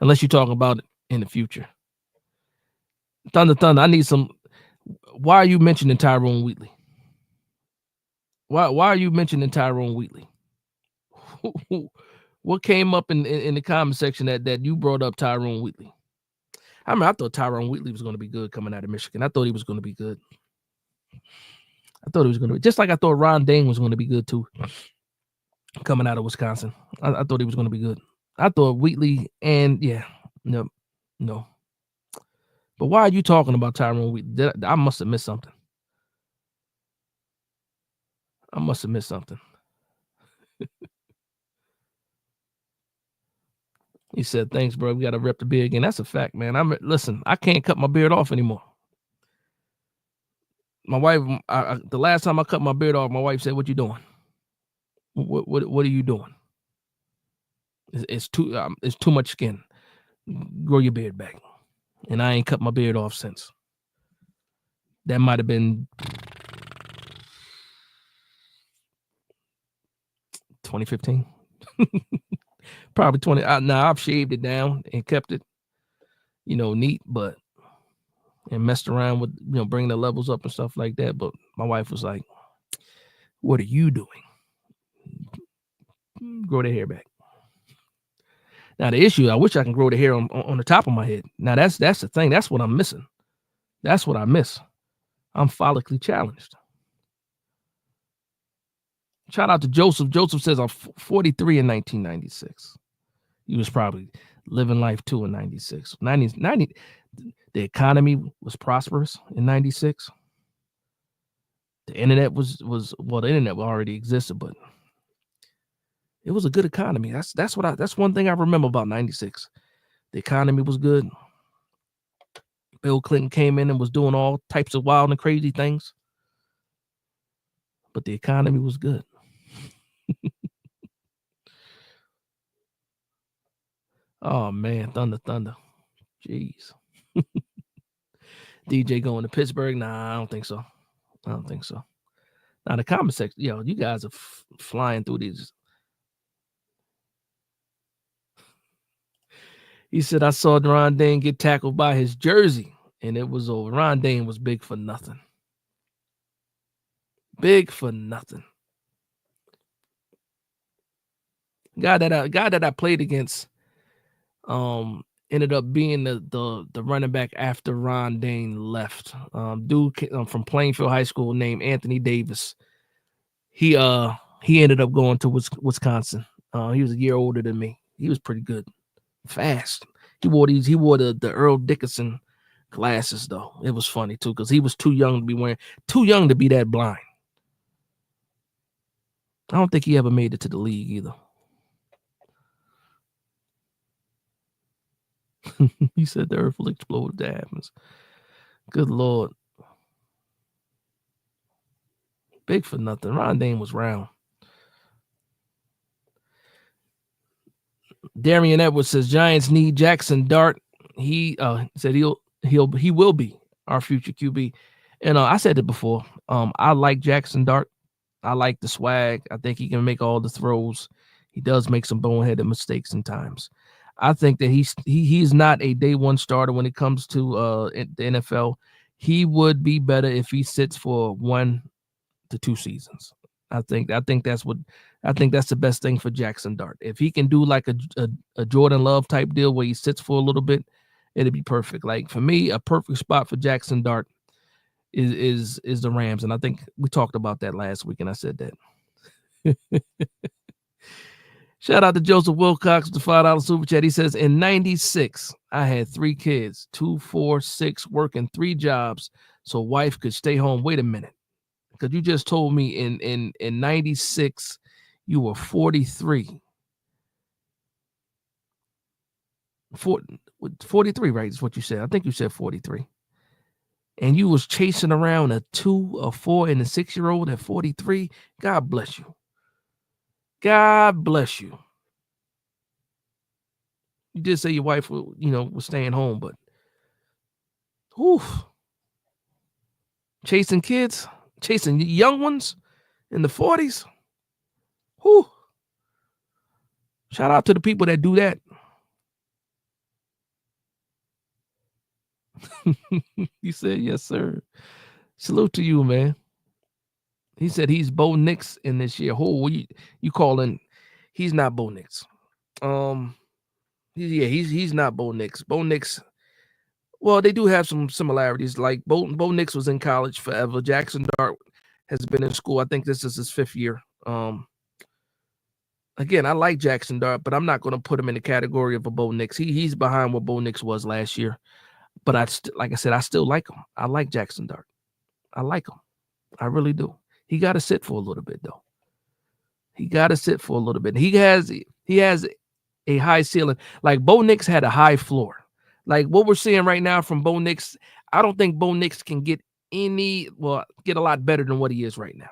Unless you're talking about it in the future. Thunder, I need some. Why are you mentioning Tyrone Wheatley? Why are you mentioning Tyrone Wheatley? What came up in the comment section that you brought up Tyrone Wheatley? I mean, I thought Tyrone Wheatley was going to be good coming out of Michigan. I thought he was going to be good. Just like I thought Ron Dane was going to be good too, coming out of Wisconsin. I thought he was going to be good. I thought Wheatley no. But why are you talking about Tyrone Wheatley? I must have missed something. He said, thanks, bro. We got to rep the beard again. That's a fact, man. Listen, I can't cut my beard off anymore. My wife, the last time I cut my beard off, my wife said, what you doing? What are you doing? It's too much skin. Grow your beard back. And I ain't cut my beard off since. That might have been 2015. Probably 20. Now I've shaved it down and kept it, neat, and messed around with, bringing the levels up and stuff like that. But my wife was like, what are you doing? grow their hair back. Now the issue, I wish I can grow the hair on the top of my head. Now that's the thing. That's what I'm missing. That's what I miss. I'm follically challenged. Shout out to Joseph. Joseph says I'm 43 in 1996. He was probably living life too in 96. 90, the economy was prosperous in 96. The internet was the internet already existed, but it was a good economy. That's one thing I remember about 96. The economy was good. Bill Clinton came in and was doing all types of wild and crazy things, but the economy was good. Oh man, thunder. Jeez. DJ going to Pittsburgh? Nah, I don't think so. Now the comment section, you guys are flying through these. He said, I saw Ron Dane get tackled by his jersey, and it was over. Ron Dane was big for nothing. Big for nothing. Guy that I played against ended up being the running back after Ron Dane left. Dude from Plainfield High School named Anthony Davis. He ended up going to Wisconsin. He was a year older than me. He was pretty good. Fast. He wore the Earl Dickinson glasses though. It was funny too because he was too young to be that blind. I don't think he ever made it to the league either. He said the earth will explode if that happens. Good Lord. Big for nothing. Ron Dane was round. Darian Edwards says Giants need Jackson Dart. He said he will be our future QB. And I said it before. I like Jackson Dart. I like the swag. I think he can make all the throws. He does make some boneheaded mistakes sometimes. I think that he's not a day one starter when it comes to the NFL. He would be better if he sits for 1 to 2 seasons. I think that's the best thing for Jackson Dart. If he can do like a Jordan Love type deal where he sits for a little bit, it'd be perfect. Like for me, a perfect spot for Jackson Dart is the Rams, and I think we talked about that last week, and I said that. Shout out to Joseph Wilcox, the $5 super chat. He says, in 96, I had 3 kids, 2, 4, 6, working 3 jobs, so wife could stay home. Wait a minute, because you just told me in 96 you were 43. 43, right? Is what you said. I think you said 43. And you was chasing around a 2, a 4, and a 6-year-old at 43. God bless you. God bless you. You did say your wife, was staying home, but chasing kids, chasing young ones in the 40s. Shout out to the people that do that. You said, yes, sir. Salute to you, man. He said he's Bo Nix in this year. You calling? He's not Bo Nix. He's not Bo Nix. Bo Nix. Well, they do have some similarities. Like Bo Nix was in college forever. Jackson Dart has been in school. I think this is his 5th year. Again, I like Jackson Dart, but I'm not going to put him in the category of a Bo Nix. He's behind what Bo Nix was last year. But like I said, I still like him. I like Jackson Dart. I like him. I really do. He got to sit for a little bit, though. He has a high ceiling. Like Bo Nix had a high floor. Like what we're seeing right now from Bo Nix, I don't think Bo Nix can get a lot better than what he is right now.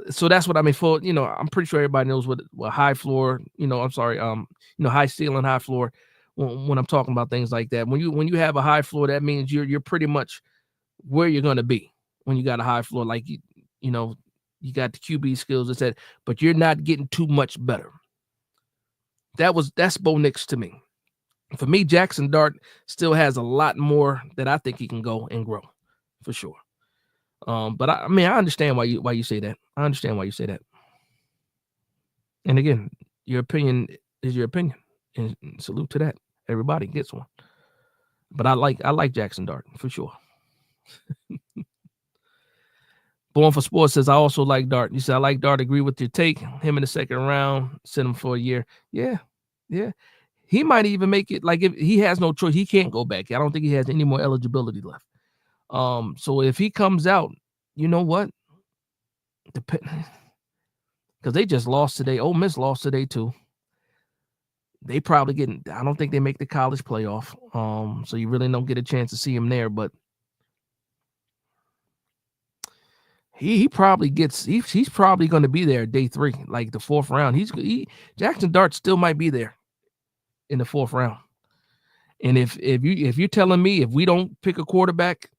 So that's what I mean. For I'm pretty sure everybody knows what high floor. High ceiling, high floor. When I'm talking about things like that, when you have a high floor, that means you're pretty much where you're gonna be when you got a high floor. Like you got the QB skills, but you're not getting too much better. That's Bo Nix to me. For me, Jackson Dart still has a lot more that I think he can go and grow, for sure. But I understand why you say that. I understand why you say that. And again, your opinion is your opinion, and salute to that. Everybody gets one. But I like Jackson Dart for sure. Born for Sports says I also like Dart. You said I like Dart. Agree with your take. Him in the second round, send him for a year. Yeah, yeah. He might even make it. Like if he has no choice, he can't go back. I don't think he has any more eligibility left. So if he comes out, you know what? Because they just lost today. Ole Miss lost today too. They probably getting. I don't think they make the college playoff. So you really don't get a chance to see him there. But he probably gets. He's probably going to be there day 3, like the 4th round. Jackson Dart still might be there in the 4th round. And if you're telling me if we don't pick a quarterback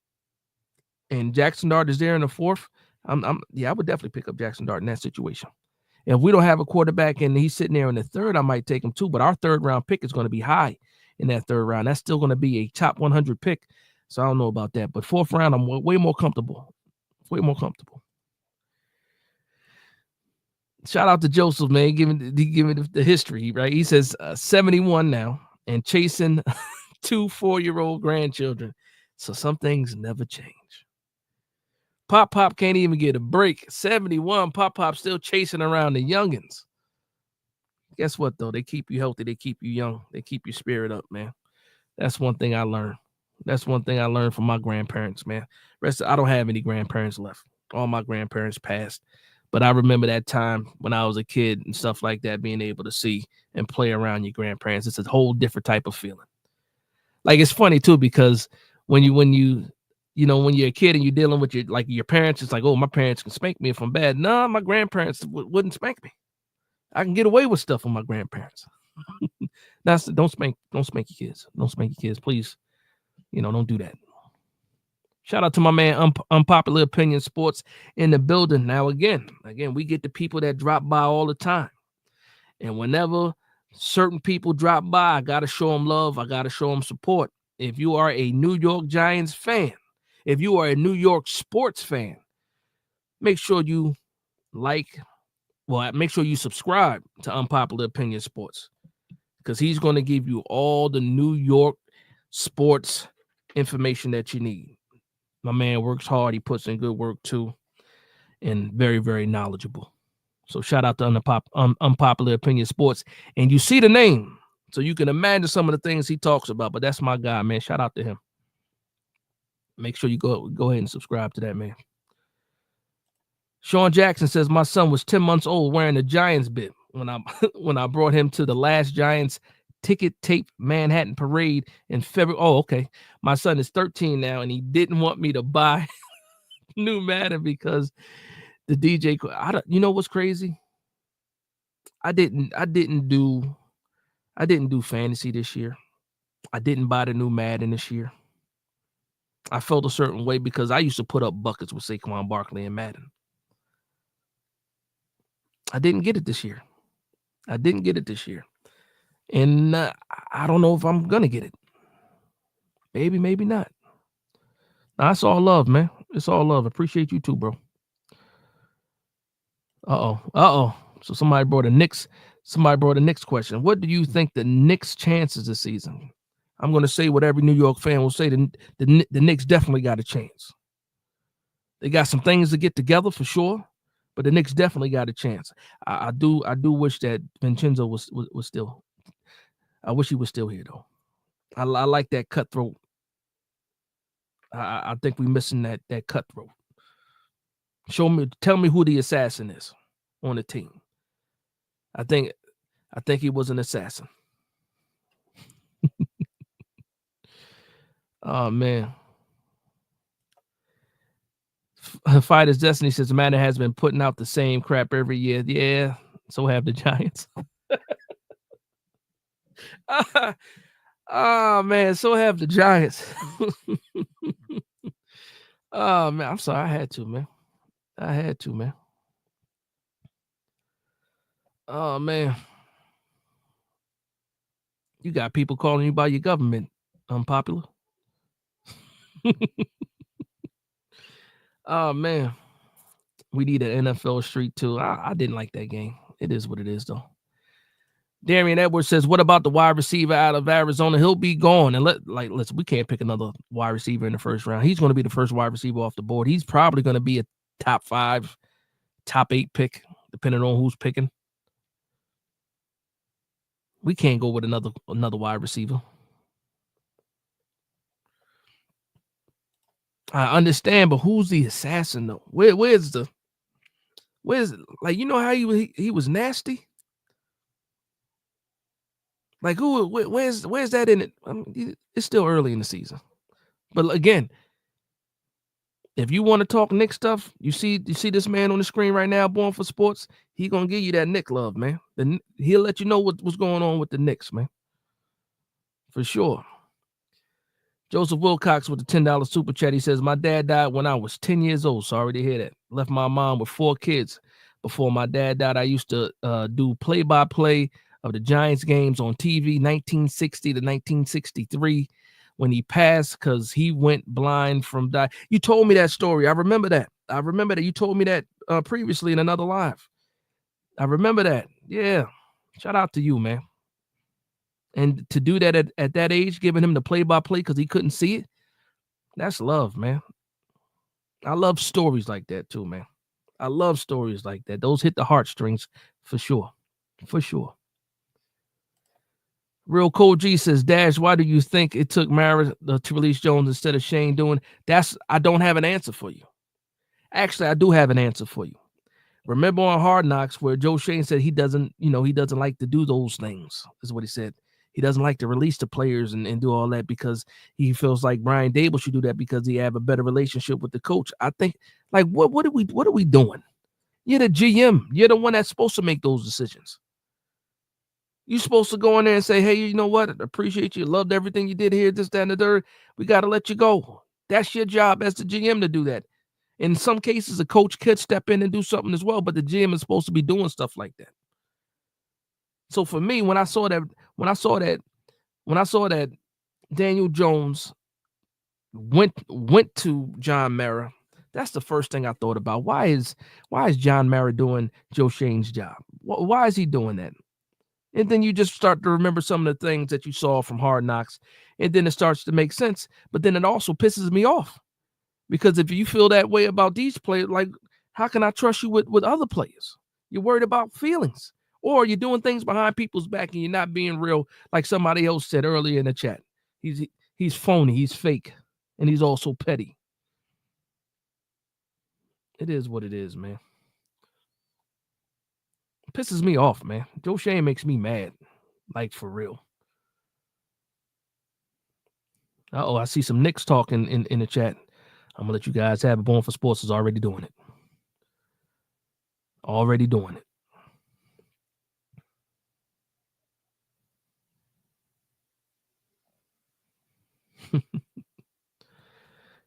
and Jackson Dart is there in the 4th, I would definitely pick up Jackson Dart in that situation. If we don't have a quarterback and he's sitting there in the 3rd, I might take him too. But our 3rd round pick is going to be high in that 3rd round. That's still going to be a top 100 pick. So I don't know about that. But 4th round, I'm way more comfortable. Way more comfortable. Shout out to Joseph, man. Giving the history, right? He says 71 now and chasing 2 4-year-old grandchildren. So some things never change. Pop can't even get a break. 71, Pop still chasing around the youngins. Guess what, though? They keep you healthy. They keep you young. They keep your spirit up, man. That's one thing I learned. That's one thing I learned from my grandparents, man. I don't have any grandparents left. All my grandparents passed. But I remember that time when I was a kid and stuff like that, being able to see and play around your grandparents. It's a whole different type of feeling. Like, it's funny, too, because when you're a kid and you're dealing with your parents, it's like, oh, my parents can spank me if I'm bad. No, my grandparents wouldn't spank me. I can get away with stuff with my grandparents. Don't spank your kids. Don't spank your kids, please. Don't do that. Shout out to my man Unpopular Opinion Sports in the building. Now again, we get the people that drop by all the time. And whenever certain people drop by, I gotta show them love. I gotta show them support. If you are a New York Giants fan, if you are a New York sports fan, make sure you make sure you subscribe to Unpopular Opinion Sports, because he's going to give you all the New York sports information that you need. My man works hard. He puts in good work too, and very, very knowledgeable. So shout out to Unpopular Opinion Sports. And you see the name, so you can imagine some of the things he talks about. But that's my guy, man. Shout out to him. Make sure you go ahead and subscribe to that, man. Sean Jackson says my son was 10 months old wearing a Giants bib when I brought him to the last Giants ticket tape Manhattan parade in February. Oh, okay. My son is 13 now, and he didn't want me to buy new Madden because the DJ. You know what's crazy? I didn't do fantasy this year. I didn't buy the new Madden this year. I felt a certain way because I used to put up buckets with Saquon Barkley and Madden. I didn't get it this year. And I don't know if I'm going to get it. Maybe, maybe not. Nah, it's all love, man. It's all love. Appreciate you too, bro. Uh-oh. So somebody brought a Knicks question. What do you think the Knicks' chances this season? I'm going to say what every New York fan will say. The Knicks definitely got a chance. They got some things to get together for sure, but the Knicks definitely got a chance. I do wish that Vincenzo was still. I wish he was still here though. I like that cutthroat. I think we're missing that cutthroat. Tell me who the assassin is on the team. I think he was an assassin. Oh man. Fighter's Destiny says Madden has been putting out the same crap every year. Yeah, so have the Giants. Oh man, so have the Giants. Oh man, I'm sorry. I had to, man. Oh man. You got people calling you by your government. Unpopular. Oh man. We need an NFL Street too. I didn't like that game. It is what it is, though. Darian Edwards says, what about the wide receiver out of Arizona? He'll be gone. And listen, we can't pick another wide receiver in the first round. He's going to be the first wide receiver off the board. He's probably going to be a top 5, top 8 pick, depending on who's picking. We can't go with another wide receiver. I understand, but who's the assassin though? Where's like, you know how he was nasty? Like where's that in it? I mean, it's still early in the season. But again, if you want to talk Nick stuff, you see this man on the screen right now, Born for Sports. He gonna give you that Nick love, man. He'll let you know what's going on with the Knicks, man. For sure. Joseph Wilcox with the $10 super chat. He says, my dad died when I was 10 years old. Sorry to hear that. Left my mom with 4 kids. Before my dad died, I used to do play-by-play of the Giants games on TV, 1960 to 1963. When he passed, because he went blind from die. You told me that story. I remember that. You told me that previously in another live. I remember that. Yeah. Shout out to you, man. And to do that at that age, giving him the play-by-play because he couldn't see it, that's love, man. I love stories like that too, man. I love stories like that. Those hit the heartstrings for sure. For sure. Real Cold G says, Dash, why do you think it took Mara to release Jones instead of Shane doing? I don't have an answer for you. Actually, I do have an answer for you. Remember on Hard Knocks where Joe Shane said he doesn't like to do those things, is what he said. He doesn't like to release the players and do all that because he feels like Brian Dable should do that because he have a better relationship with the coach. I think, like, what are we doing? You're the GM. You're the one that's supposed to make those decisions. You're supposed to go in there and say, hey, you know what? I appreciate you. Loved everything you did here, this, that, and the third. We got to let you go. That's your job as the GM to do that. In some cases, a coach could step in and do something as well, but the GM is supposed to be doing stuff like that. So for me, when I saw that Daniel Jones went to John Mara, that's the first thing I thought about. Why is John Mara doing Joe Shane's job? Why is he doing that? And then you just start to remember some of the things that you saw from Hard Knocks, and then it starts to make sense. But then it also pisses me off because if you feel that way about these players, like, how can I trust you with other players? You're worried about feelings. Or you're doing things behind people's back and you're not being real, like somebody else said earlier in the chat. He's phony, he's fake, and he's also petty. It is what it is, man. It pisses me off, man. Joe Shane makes me mad, like for real. Uh-oh, I see some Knicks talking in the chat. I'm going to let you guys have it. Born for Sports is already doing it. Already doing it.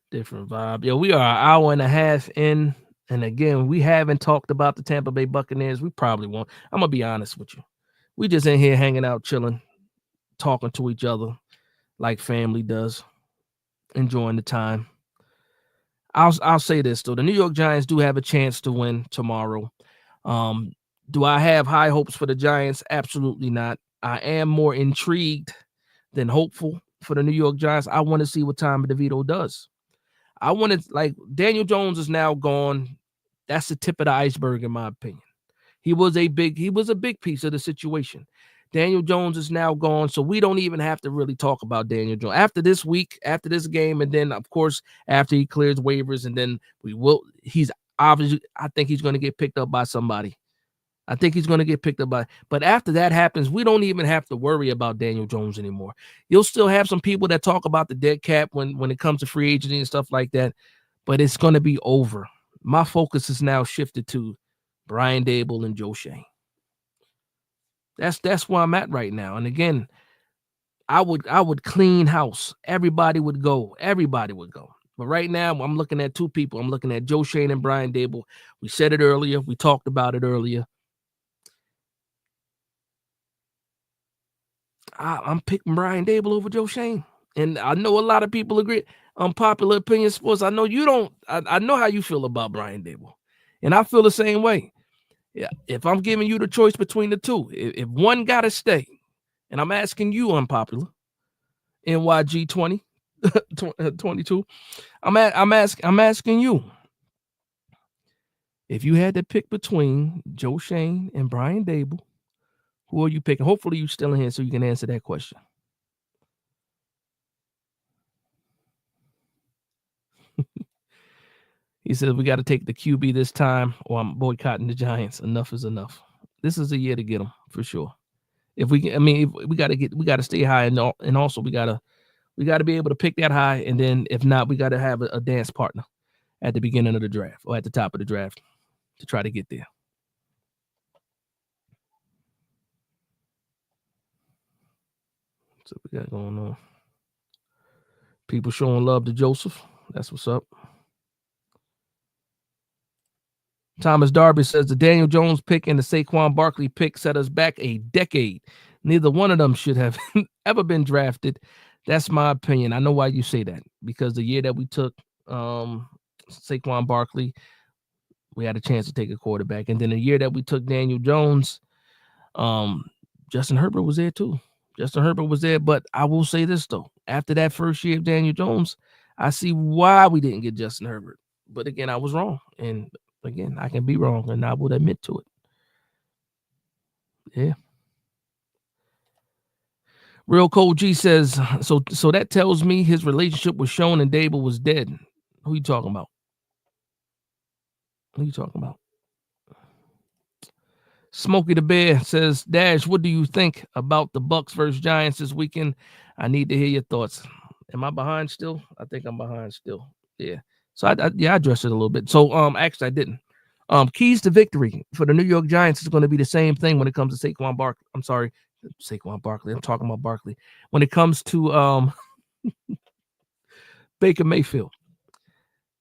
Different vibe. Yeah, we are an hour and a half in. And again, we haven't talked about the Tampa Bay Buccaneers. We probably won't. I'm going to be honest with you. We just in here hanging out, chilling, talking to each other like family does, enjoying the time. I'll say this, though. The New York Giants do have a chance to win tomorrow. Do I have high hopes for the Giants? Absolutely not. I am more intrigued than hopeful for the New York Giants. I want to see what Tommy DeVito does. I want to, like, Daniel Jones is now gone. That's the tip of the iceberg, in my opinion. He was a big piece of the situation. Daniel Jones is now gone, so we don't even have to really talk about Daniel Jones. After this week, after this game, and then, of course, after he clears waivers, and then we will, he's obviously, I think he's going to get picked up by somebody. But after that happens, we don't even have to worry about Daniel Jones anymore. You'll still have some people that talk about the dead cap when it comes to free agency and stuff like that, but it's going to be over. My focus is now shifted to Brian Dable and Joe Shane. That's where I'm at right now. And again, I would clean house. Everybody would go. But right now, I'm looking at two people. I'm looking at Joe Shane and Brian Dable. We said it earlier. We talked about it earlier. I'm picking Brian Dable over Joe Shane. And I know a lot of people agree. Unpopular opinion sports. I know you don't. I know how you feel about Brian Dable. And I feel the same way. Yeah, if I'm giving you the choice between the two, if one got to stay, and I'm asking you unpopular, NYG 22, I'm asking you, if you had to pick between Joe Shane and Brian Dable, who are you picking? Hopefully you're still in here so you can answer that question. He said, we got to take the QB this time, or I'm boycotting the Giants. Enough is enough. This is a year to get them for sure. If we got to stay high, and also we got to be able to pick that high, and then if not, we got to have a dance partner at the beginning of the draft or at the top of the draft to try to get there. So we got going on. People showing love to Joseph. That's what's up. Thomas Darby says the Daniel Jones pick and the Saquon Barkley pick set us back a decade. Neither one of them should have ever been drafted. That's my opinion. I know why you say that, because the year that we took Saquon Barkley, we had a chance to take a quarterback. And then the year that we took Daniel Jones, Justin Herbert was there too. Justin Herbert was there. But I will say this, though. After that first year of Daniel Jones, I see why we didn't get Justin Herbert. But again, I was wrong. And again, I can be wrong, and I would admit to it. Yeah. Real Cold G says, so that tells me his relationship with Sean and Dable was dead. Who you talking about? Who you talking about? Smokey the Bear says, Dash, what do you think about the Bucs versus Giants this weekend? I need to hear your thoughts. Am I behind still? I think I'm behind still. Yeah. So I addressed it a little bit. So actually I didn't. Keys to victory for the New York Giants is going to be the same thing when it comes to Saquon Barkley. I'm sorry, Saquon Barkley. I'm talking about Barkley. When it comes to Baker Mayfield,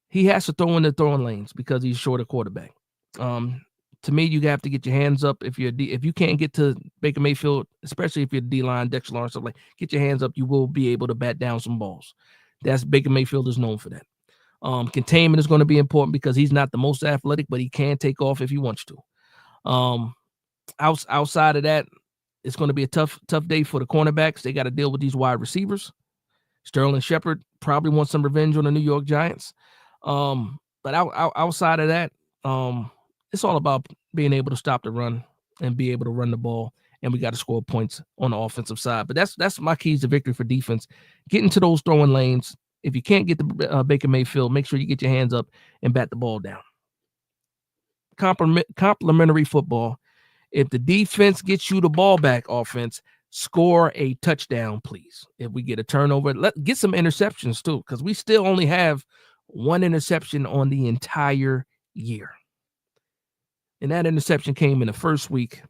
he has to throw in the throwing lanes because he's short of quarterback. To me, you have to get your hands up. If you can't get to Baker Mayfield, especially if you're D-line, Dexter Lawrence, stuff like, get your hands up. You will be able to bat down some balls. That's Baker Mayfield is known for that. Containment is going to be important because he's not the most athletic, but he can take off if he wants to. Outside of that, it's going to be a tough day for the cornerbacks. They got to deal with these wide receivers. Sterling Shepard probably wants some revenge on the New York Giants. But outside of that, it's all about being able to stop the run and be able to run the ball, and we got to score points on the offensive side. But that's my keys to victory for defense. Get into those throwing lanes. If you can't get the Baker Mayfield, make sure you get your hands up and bat the ball down. Complementary football. If the defense gets you the ball back, offense, score a touchdown, please. If we get a turnover, get some interceptions too, because we still only have one interception on the entire year. And that interception came in the first week, I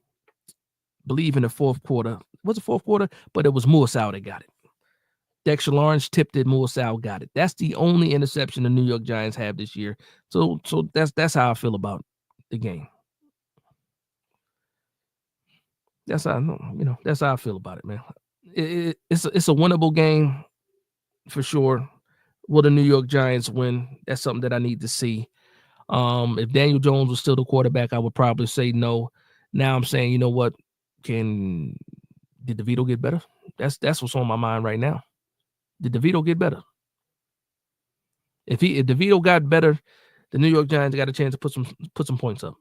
believe in the fourth quarter. Was it fourth quarter? But it was Moorsau that got it. Dexter Lawrence tipped it. Moorsau got it. That's the only interception the New York Giants have this year. So that's how I feel about the game. That's how that's how I feel about it, man. It's a winnable game for sure. Will the New York Giants win? That's something that I need to see. If Daniel Jones was still the quarterback, I would probably say no. Now I'm saying, you know what? Did DeVito get better? That's what's on my mind right now. Did DeVito get better? If DeVito got better, the New York Giants got a chance to put some points up.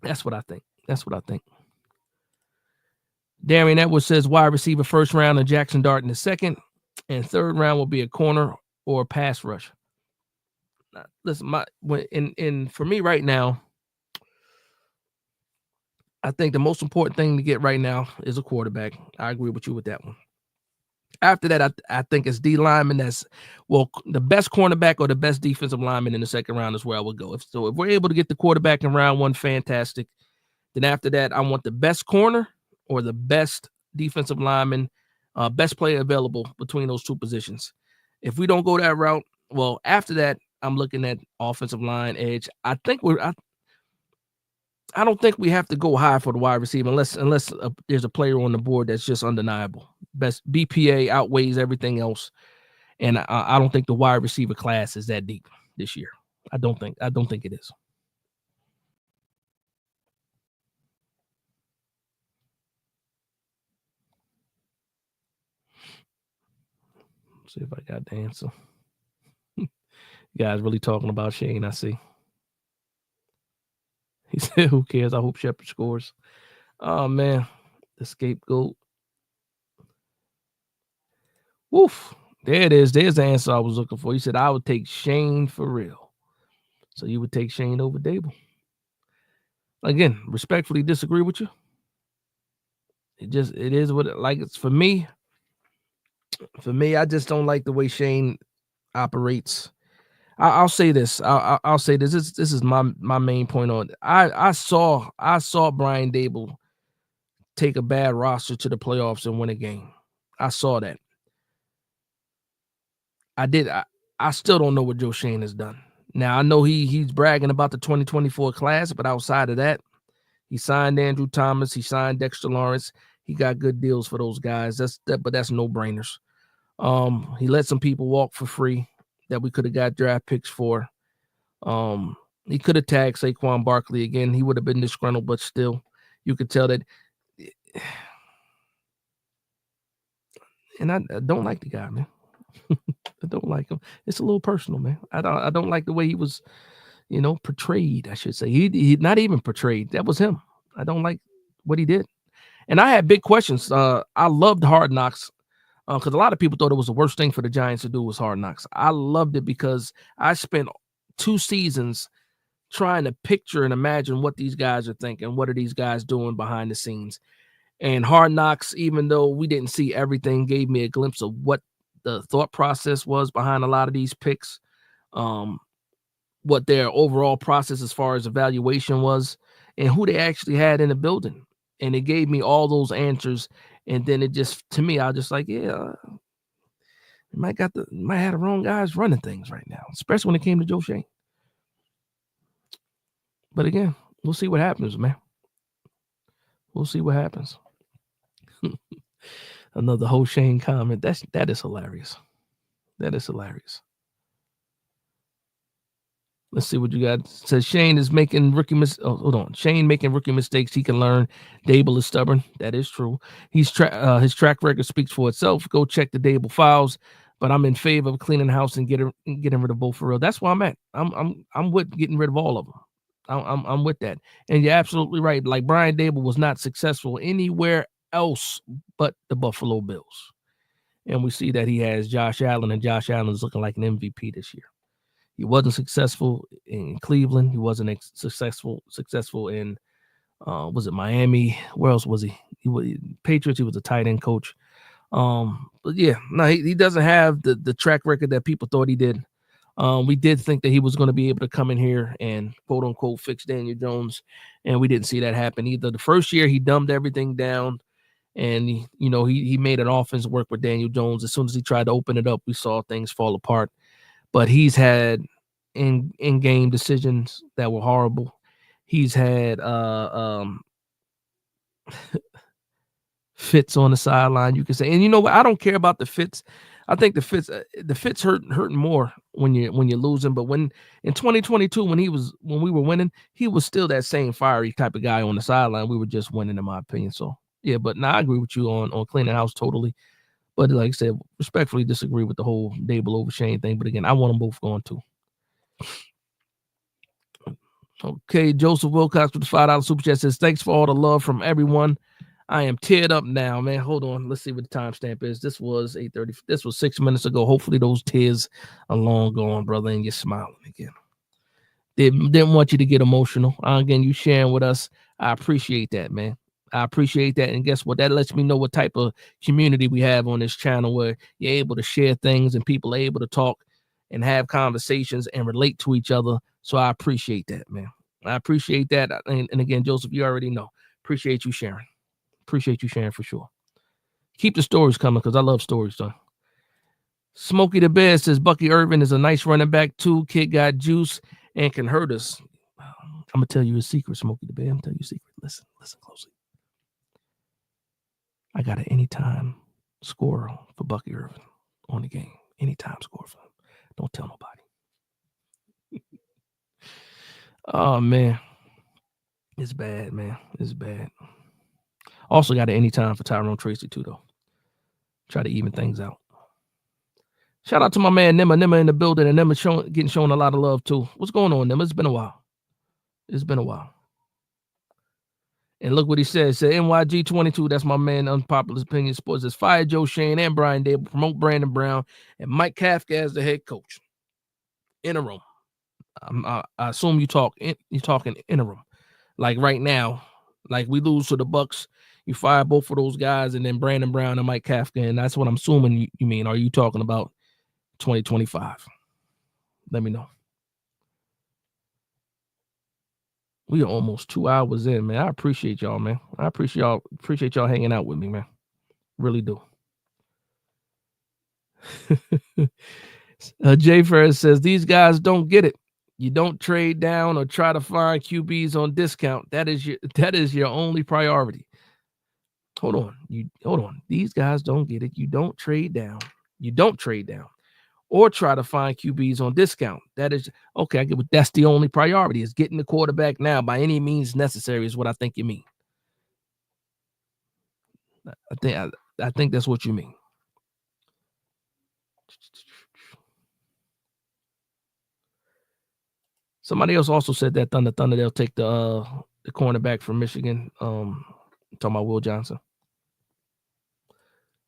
That's what I think. Darian Edwards says wide receiver first round and Jackson Dart in the second, and third round will be a corner or a pass rush. Listen, for me right now, I think the most important thing to get right now is a quarterback. I agree with you with that one. After that, I think it's D lineman. That's the best cornerback or the best defensive lineman in the second round is where I would go. If we're able to get the quarterback in round one, fantastic. Then after that, I want the best corner or the best defensive lineman, best player available between those two positions. If we don't go that route, well, after that, I'm looking at offensive line, edge. I don't think we have to go high for the wide receiver unless there's a player on the board that's just undeniable. Best BPA outweighs everything else, and I don't think the wide receiver class is that deep this year. I don't think it is. See if I got the answer. You guys really talking about Shane, I see. He said, who cares? I hope Shepard scores. Oh, man. The scapegoat. Woof. There it is. There's the answer I was looking for. He said, I would take Shane for real. So you would take Shane over Dable. Again, respectfully disagree with you. It is what it's for me. For me, I just don't like the way Shane operates. I'll say this. I'll say this. This is my main point on it. I saw Brian Dable take a bad roster to the playoffs and win a game. I saw that. I still don't know what Joe Shane has done. Now I know he's bragging about the 2024 class, but outside of that, he signed Andrew Thomas, he signed Dexter Lawrence. He got good deals for those guys. But that's no brainers. He let some people walk for free that we could have got draft picks for. He could have tagged Saquon Barkley again. He would have been disgruntled, but still, you could tell that. And I don't like the guy, man. I don't like him. It's a little personal, man. I don't like the way he was, portrayed. I should say he not even portrayed. That was him. I don't like what he did, and I had big questions. I loved Hard Knocks because a lot of people thought it was the worst thing for the Giants to do was Hard Knocks. I loved it because I spent 2 seasons trying to picture and imagine what these guys are thinking. What are these guys doing behind the scenes? And Hard Knocks, even though we didn't see everything, gave me a glimpse of what the thought process was behind a lot of these picks, what their overall process as far as evaluation was, and who they actually had in the building. And it gave me all those answers. And then it just, to me, I was just like, yeah, might have the wrong guys running things right now, especially when it came to Joe Shane. But again, we'll see what happens, man. We'll see what happens. Another whole Shane comment. That is hilarious. That is hilarious. Let's see what you got. It says Shane is making rookie mistakes. Oh, hold on. Shane making rookie mistakes. He can learn. Dable is stubborn. That is true. His track record speaks for itself. Go check the Dable files. But I'm in favor of cleaning the house and getting rid of both for real. That's where I'm at. I'm with getting rid of all of them. I'm with that. And you're absolutely right. Like Brian Dable was not successful anywhere else but the Buffalo Bills. And we see that he has Josh Allen, and Josh Allen is looking like an MVP this year. He wasn't successful in Cleveland. He wasn't successful in was it Miami? Where else was he? Patriots. He was a tight end coach. But yeah, no, he doesn't have the track record that people thought he did. We did think that he was going to be able to come in here and quote unquote fix Daniel Jones, and we didn't see that happen either. The first year he dumbed everything down, and he made an offense work with Daniel Jones. As soon as he tried to open it up, we saw things fall apart. But he's had in-game decisions that were horrible. He's had fits on the sideline, you can say. And you know what? I don't care about the fits. I think the fits hurting more when you're losing. But when in 2022, when we were winning, he was still that same fiery type of guy on the sideline. We were just winning, in my opinion. So yeah, but now I agree with you on cleaning house totally. But like I said, respectfully disagree with the whole Dable over Shane thing. But again, I want them both going too. Okay, Joseph Wilcox with the $5 super chat says, thanks for all the love from everyone. I am teared up now, man. Hold on. Let's see what the timestamp is. This was 8:30. This was 6 minutes ago. Hopefully those tears are long gone, brother, and you're smiling again. Didn't want you to get emotional. Again, you sharing with us. I appreciate that, man. I appreciate that. And guess what? That lets me know what type of community we have on this channel where you're able to share things and people are able to talk and have conversations and relate to each other. So I appreciate that, man. I appreciate that. And again, Joseph, you already know. Appreciate you sharing. Appreciate you sharing for sure. Keep the stories coming because I love stories, son. Smokey the Bear says Bucky Irvin is a nice running back too. Kid got juice and can hurt us. I'm going to tell you a secret, Smokey the Bear. I'm going to tell you a secret. Listen closely. I got an anytime score for Bucky Irvin on the game. Anytime score for him. Don't tell nobody. Oh, man. It's bad, man. It's bad. Also got an anytime for Tyrone Tracy, too, though. Try to even things out. Shout out to my man Nimma. Nimma in the building, and Nimma getting shown a lot of love too. What's going on, Nimma? It's been a while. It's been a while. And look what he says. Said NYG22, that's my man, Unpopular Opinion Sports. Says fire Joe Shane and Brian Dable, promote Brandon Brown and Mike Kafka as the head coach. Interim. I assume you're talking interim. Like right now, like we lose to the Bucs, you fire both of those guys, and then Brandon Brown and Mike Kafka, and that's what I'm assuming you mean. Are you talking about 2025? Let me know. We are almost 2 hours in, man. I appreciate y'all, man. I appreciate y'all hanging out with me, man. Really do. Jay Ferris says these guys don't get it. You don't trade down or try to find QBs on discount. That is your only priority. Hold on. These guys don't get it. You don't trade down. Or try to find QBs on discount. That is okay. I get what that's the only priority is getting the quarterback now by any means necessary is what I think you mean. I think that's what you mean. Somebody else also said that Thunder they'll take the cornerback from Michigan. Talking about Will Johnson.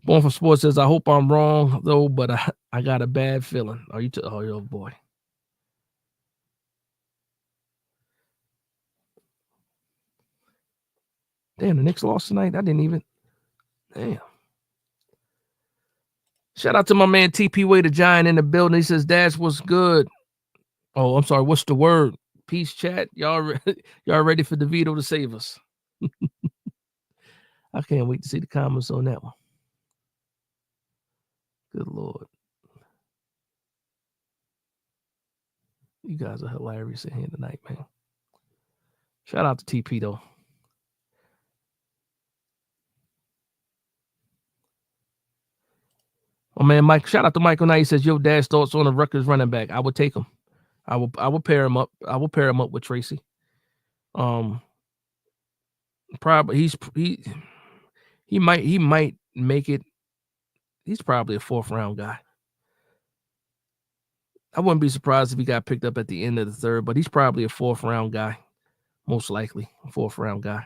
Born from Sports says, I hope I'm wrong though, but I got a bad feeling. Are you? Oh boy. Damn, the Knicks lost tonight. I didn't even. Damn. Shout out to my man TP Way the Giant in the building. He says, Dash, what's good? Oh, I'm sorry. What's the word? Peace, chat. Y'all ready for DeVito to save us? I can't wait to see the comments on that one. Good Lord. You guys are hilarious in here tonight, man. Shout out to TP, though. Oh, man, Mike. Shout out to Michael Knight. He says, yo, Dash, thoughts on the Rutgers running back. I would take him. I will pair him up. I will pair him up with Tracy. Probably he might make it. He's probably a 4th round guy. I wouldn't be surprised if he got picked up at the end of the 3rd, but he's probably a 4th round guy, most likely a 4th round guy.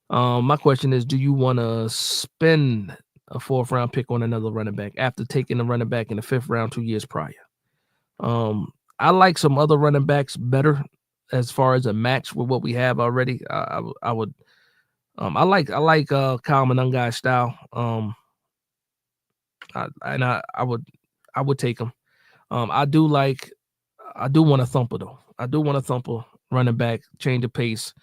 My question is, do you want to spend a 4th round pick on another running back after taking a running back in the 5th round 2 years prior? I like some other running backs better as far as a match with what we have already. I would. I like Kyle Monangai style. I would take him. I do want a thumper though. I do want a thumper running back, change of pace,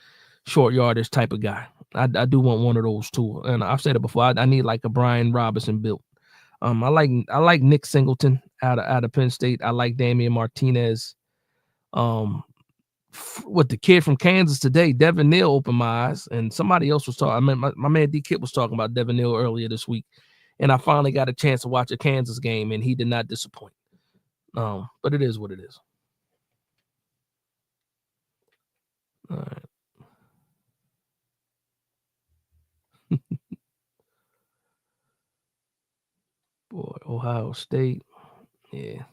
short yardage type of guy. I do want one of those too. And I've said it before. I need like a Brian Robinson built. I like Nick Singleton out of Penn State. I like Damian Martinez. With the kid from Kansas today, Devin Neal opened my eyes, and somebody else was talking. I mean, my man D Kit was talking about Devin Neal earlier this week, and I finally got a chance to watch a Kansas game, and he did not disappoint. But it is what it is. All right. Boy, Ohio State. Yeah.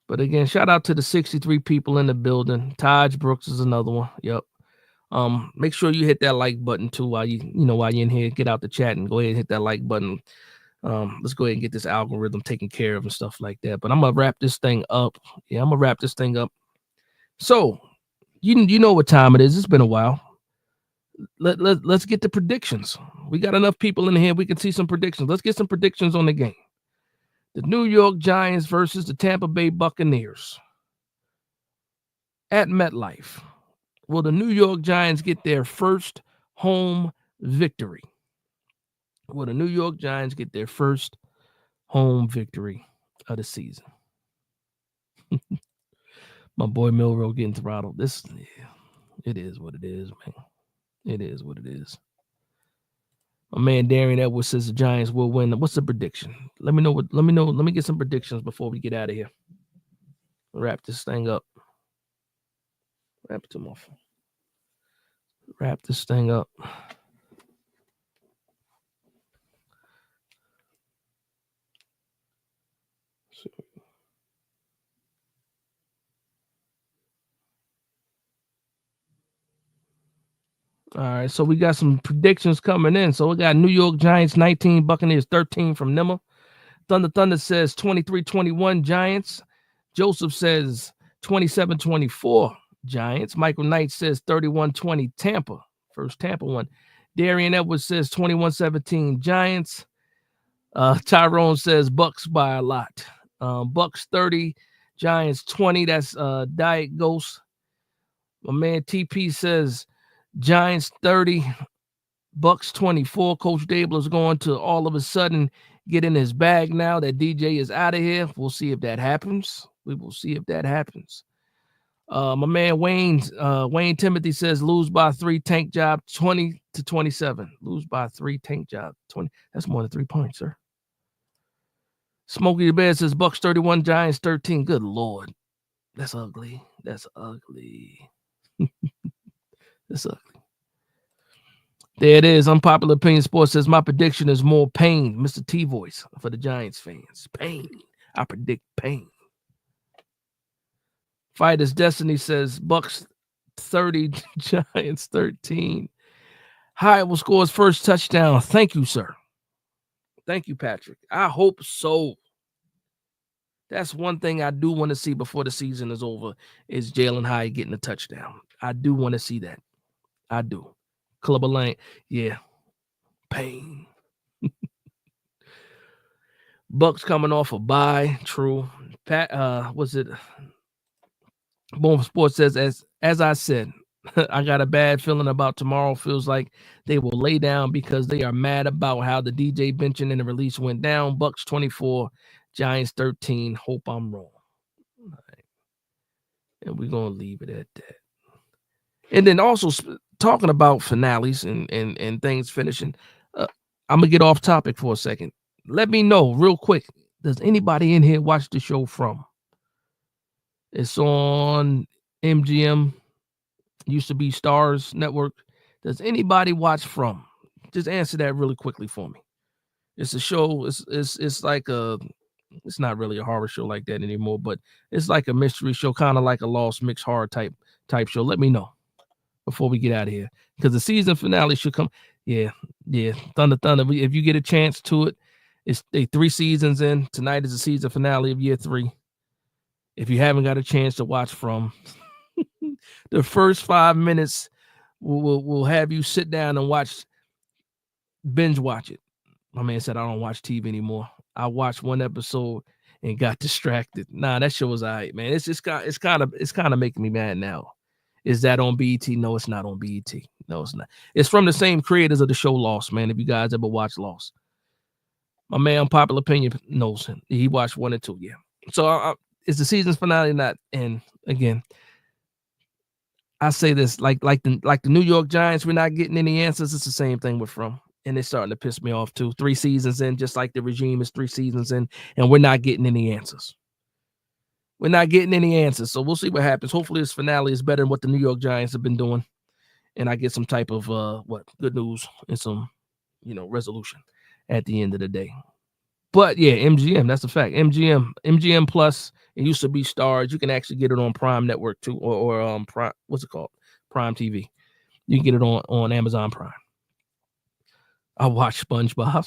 But again, shout out to the 63 people in the building. Taj Brooks is another one. Yep. Make sure you hit that like button too while you're in here. Get out the chat and go ahead and hit that like button. Let's go ahead and get this algorithm taken care of and stuff like that. But I'm gonna wrap this thing up. Yeah, I'm gonna wrap this thing up. So you know what time it is. It's been a while. Let's get the predictions. We got enough people in here. We can see some predictions. Let's get some predictions on the game. The New York Giants versus the Tampa Bay Buccaneers at MetLife. Will the New York Giants get their first home victory? Will the New York Giants get their first home victory of the season? My boy Milrow getting throttled. It is what it is, man. It is what it is. My man Darian Edwards says the Giants will win. What's the prediction? Let me know. Let me get some predictions before we get out of here. Wrap this thing up. Wrap this thing up. All right, so we got some predictions coming in. So we got New York Giants 19, Buccaneers 13 from Nimmer. Thunder says 23-21 Giants. Joseph says 27-24 Giants. Michael Knight says 31-20 Tampa. First Tampa one. Darian Edwards says 21-17 Giants. Tyrone says Bucks by a lot. Bucks 30, Giants 20. That's Diet Ghost. My man TP says Giants 30, Bucks 24. Coach Dabler's going to all of a sudden get in his bag now that DJ is out of here. We'll see if that happens. We will see if that happens. My man Wayne Timothy says lose by 3, tank job 20-27. Lose by 3, tank job 20. That's more than 3 points, sir. Smokey the Bear says Bucks 31, Giants 13. Good Lord. That's ugly. That's ugly. That's ugly. There it is. Unpopular Opinion Sports says my prediction is more pain. Mr. T voice for the Giants fans. Pain. I predict pain. Fighters Destiny says Bucks 30, Giants 13. Hyatt will score his first touchdown. Thank you, sir. Thank you, Patrick. I hope so. That's one thing I do want to see before the season is over is Jalen Hyatt getting a touchdown. I do want to see that. I do. Clubber Lane. Yeah. Pain. Bucks coming off a bye. True. Was it? Boom Sports says, as I said, I got a bad feeling about tomorrow. Feels like they will lay down because they are mad about how the DJ benching and the release went down. Bucks 24, Giants 13. Hope I'm wrong. All right. And we're going to leave it at that. And then also talking about finales and things finishing, I'm going to get off topic for a second. Let me know real quick. Does anybody in here watch the show From? It's on MGM, used to be Stars Network. Does anybody watch From? Just answer that really quickly for me. It's a show. It's like it's not really a horror show like that anymore, but it's like a mystery show, kind of like a Lost mixed horror type show. Let me know before we get out of here, because the season finale should come. Yeah. Thunder. If you get a chance to it, it's 3 seasons in. Tonight is the season finale of year 3. If you haven't got a chance to watch From, the first 5 minutes will have you sit down and binge watch it. My man said, I don't watch TV anymore. I watched 1 episode and got distracted. Nah, that show was all right, man. It's kind of making me mad now. Is that on BET? No, it's not on BET. No, it's not. It's from the same creators of the show Lost, man. If you guys ever watched Lost. My man, Unpopular Opinion, knows him. He watched 1 and 2, yeah. So it's the season finale not, and again, I say this like the New York Giants, we're not getting any answers. It's the same thing with From, and it's starting to piss me off too. 3 seasons in, just like the regime is 3 seasons in, and we're not getting any answers. We're not getting any answers, so we'll see what happens. Hopefully, this finale is better than what the New York Giants have been doing, and I get some type of good news and some resolution at the end of the day. But yeah, MGM, that's a fact. MGM Plus. It used to be Stars. You can actually get it on Prime Network too, or Prime. What's it called? Prime TV. You can get it on Amazon Prime. I watched SpongeBob.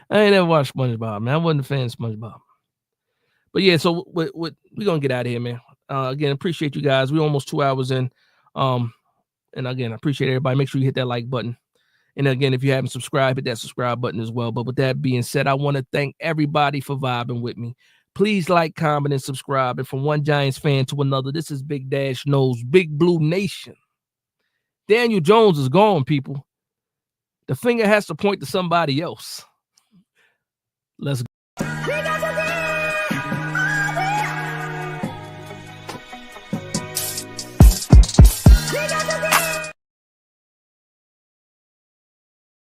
I ain't never watched SpongeBob, man. I wasn't a fan of SpongeBob. But yeah, so we're gonna get out of here, man. Again, appreciate you guys. We're almost 2 hours in. And again, I appreciate everybody. Make sure you hit that like button. And again, if you haven't subscribed, hit that subscribe button as well. But with that being said, I want to thank everybody for vibing with me. Please like, comment, and subscribe. And from one Giants fan to another, this is Big Dash Knows, Big Blue Nation. Daniel Jones is gone, people. The finger has to point to somebody else. Let's go.